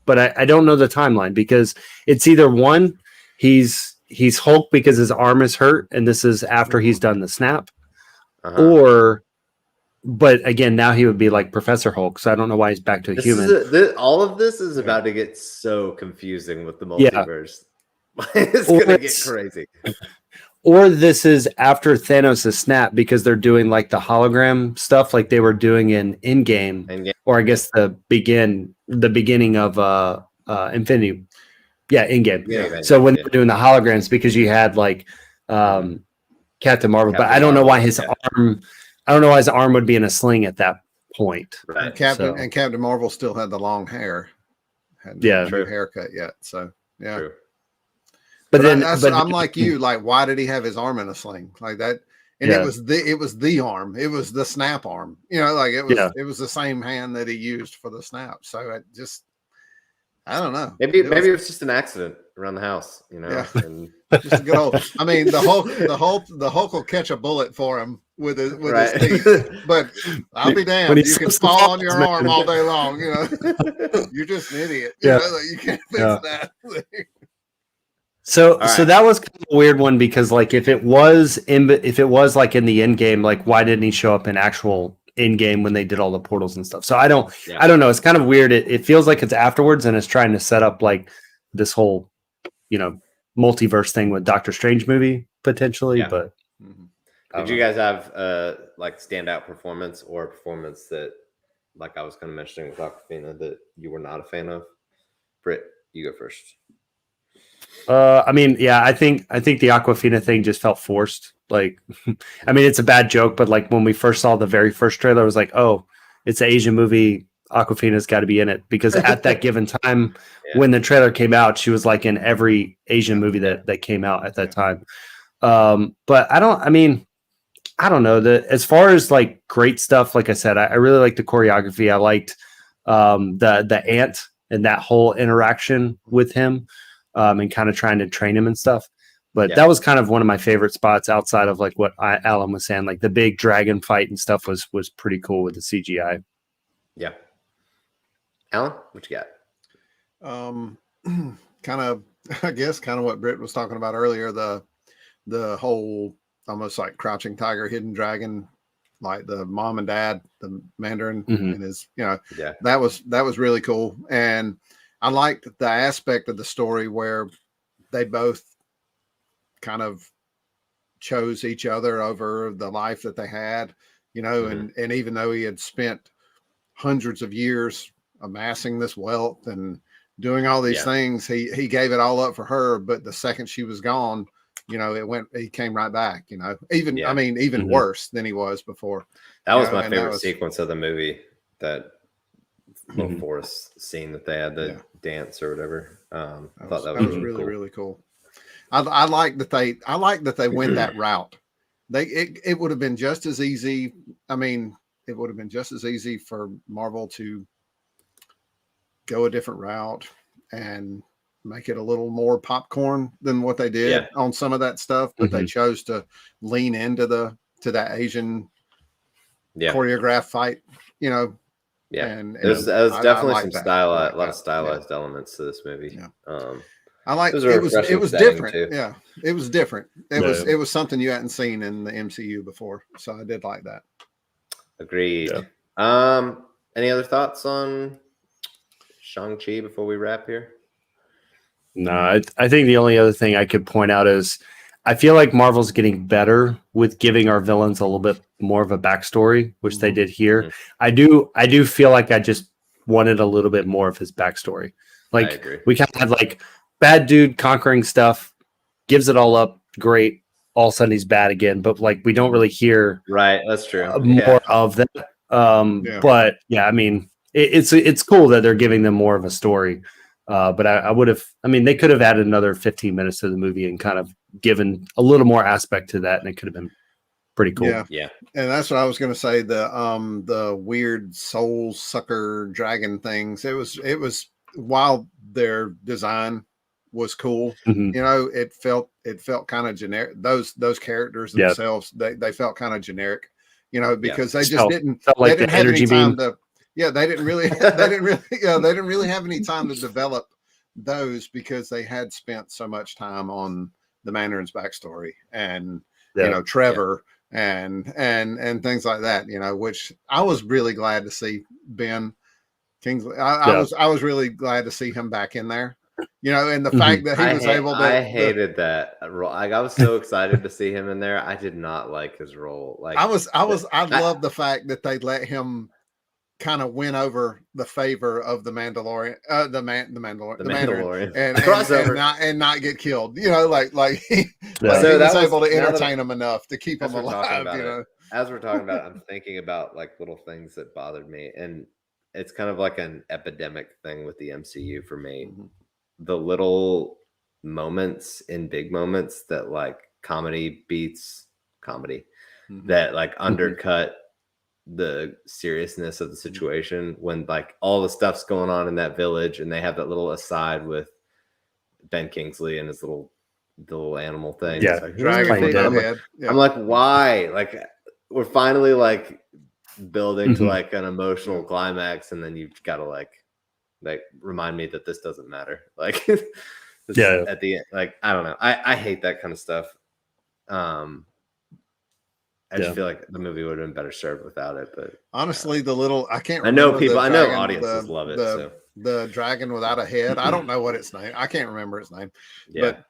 But I don't know the timeline because it's either one, he's Hulk because his arm is hurt and this is after he's done the snap, but again, now he would be like Professor Hulk, so I don't know why he's back to a human. All of this is about to get so confusing with the multiverse. It's going to get crazy. Or this is after Thanos' snap because they're doing like the hologram stuff like they were doing in Endgame. Or I guess the beginning of Infinity. Yeah, Endgame. Yeah, so when they're doing the holograms, because you had like Captain Marvel, but I don't know why his arm. I don't know why his arm would be in a sling at that point. Right. And Captain Marvel still had the long hair. Hadn't had a haircut yet. So yeah. True. But then I'm like you. Like, why did he have his arm in a sling like that? And it was the arm. It was the snap arm. Like it was the same hand that he used for the snap. So it just, I don't know. Maybe it was just an accident around the house. Yeah. And just a good old. I mean, the Hulk will catch a bullet for him with his teeth. But I'll be damned. You can fall on your arm all day long. You're just an idiot. You can't fix that. So that was kind of a weird one because like if it was like in the end game, like why didn't he show up in actual in game when they did all the portals and stuff? So I don't know. It's kind of weird. It feels like it's afterwards and it's trying to set up like this whole, multiverse thing with Doctor Strange movie potentially. But did you guys have like standout performance or a performance that like I was kind of mentioning with Awkwafina that you were not a fan of? Britt, you go first. I think the Awkwafina thing just felt forced. Like, I mean, it's a bad joke, but like when we first saw the very first trailer, I was like, oh, it's an Asian movie. Awkwafina's got to be in it because at that given time, when the trailer came out, she was like in every Asian movie that came out at that time. But I don't know as far as like great stuff. Like I said, I really liked the choreography. I liked the ant and that whole interaction with him. And kind of trying to train him and stuff. But that was kind of one of my favorite spots outside of like what Alan was saying, like the big dragon fight and stuff was pretty cool with the CGI. Yeah. Alan, what you got? Kind of what Britt was talking about earlier, the whole almost like Crouching Tiger, Hidden Dragon, like the mom and dad, the Mandarin and his, that was really cool. And I liked the aspect of the story where they both kind of chose each other over the life that they had, and even though he had spent hundreds of years amassing this wealth and doing all these things, he gave it all up for her. But the second she was gone, he came right back, even worse than he was before. That was my favorite sequence of the movie, that little forest scene that they had, the dance or whatever. I thought that was really cool. Really cool. I like that they went that route. It would have been just as easy. I mean, it would have been just as easy for Marvel to go a different route and make it a little more popcorn than what they did on some of that stuff, but they chose to lean into that Asian choreographed fight, you know. Yeah, and there's definitely some a lot of stylized elements to this movie. I like it. Was different. Too. Yeah, it was different. It was something you hadn't seen in the MCU before, so I did like that. Agreed. Any other thoughts on Shang-Chi before we wrap here? No, I think the only other thing I could point out is I feel like Marvel's getting better with giving our villains a little bit more of a backstory, which they did here. I do feel like I just wanted a little bit more of his backstory. Like we kind of had like bad dude conquering stuff, gives it all up, great. All of a sudden he's bad again, but like we don't really hear that's true more of that. But yeah, I mean it's cool that they're giving them more of a story. But I would have, I mean, they could have added another 15 minutes to the movie and kind of given a little more aspect to that, and it could have been pretty cool. Yeah. And that's what I was going to say. The weird soul sucker dragon things. It was while their design was cool, you know, it felt kind of generic. Those characters themselves, they felt kind of generic, you know, because they just didn't have any time to. Yeah, they didn't really have any time to develop those because they had spent so much time on the Mandarin's backstory and you know Trevor and things like that. You know, which I was really glad to see Ben Kingsley. I was really glad to see him back in there. You know, and the fact that he was able to. I hated that role. Like, I was so excited to see him in there. I did not like his role. Like I love the fact that they let him kind of win over the favor of the Mandalorian, the Mandalorian, and not get killed. You know, like he was able to entertain him enough to keep him alive. You know, as we're talking about it, I'm thinking about like little things that bothered me, and it's kind of like an epidemic thing with the MCU for me. The little moments in big moments that like comedy beats comedy, that like undercut the seriousness of the situation when like all the stuff's going on in that village and they have that little aside with Ben Kingsley and his little animal thing. Like, I'm like, why? Like we're finally like building to like an emotional climax, and then you've got to like remind me that this doesn't matter. Like at the end, like I don't know. I hate that kind of stuff. I just feel like the movie would have been better served without it. But honestly, I know audiences love it. The dragon without a head. I don't know what its name. I can't remember its name. But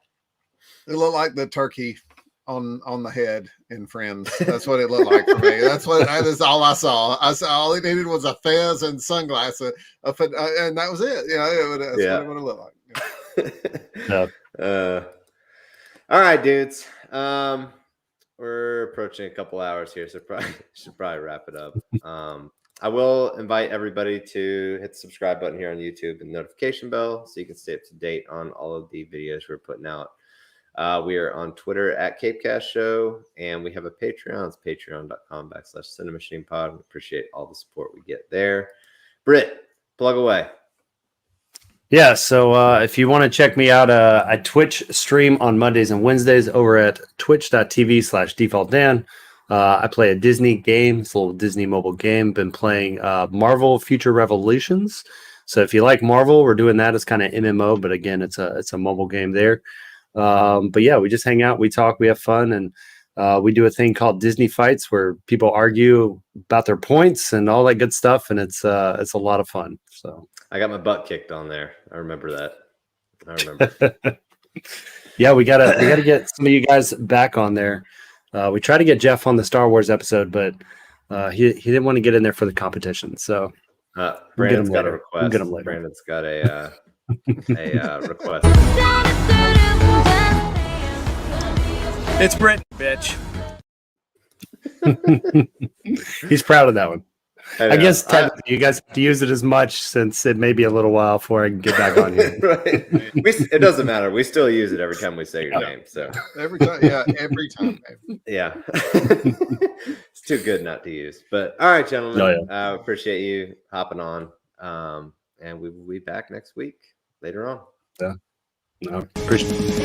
it looked like the turkey on the head in Friends. That's what it looked like for me. That is all I saw. All it needed was a fez and sunglasses, and that was it. You know, that's what it would have looked like. All right, dudes. We're approaching a couple hours here, so should probably wrap it up. I will invite everybody to hit the subscribe button here on YouTube and notification bell so you can stay up to date on all of the videos we're putting out. We are on Twitter at Capecast Show, and we have a Patreon. It's patreon.com/CiNEMACHiNE. We appreciate all the support we get there. Britt, plug away. Yeah, so if you want to check me out, I Twitch stream on Mondays and Wednesdays over at twitch.tv/defaultdan. I play a Disney game. It's a little Disney mobile game. Been playing Marvel Future Revolutions. So if you like Marvel, we're doing that as kind of MMO, but again, it's a mobile game there. But yeah, we just hang out, we talk, we have fun, and we do a thing called Disney Fights where people argue about their points and all that good stuff, and it's a lot of fun. So I got my butt kicked on there. I remember that. Yeah, we gotta get some of you guys back on there. We tried to get Jeff on the Star Wars episode, but he didn't want to get in there for the competition. So Brandon's got a request. We'll get him later. Brandon's got a request. It's Brent, bitch. He's proud of that one. I guess technically you guys have to use it as much since it may be a little while before I can get back on here. Right. It doesn't matter. We still use it every time we say your name. So every time. Yeah. Yeah. It's too good not to use. But all right, gentlemen. Oh, Appreciate you hopping on. And we will be back next week later on. Yeah. No, appreciate it.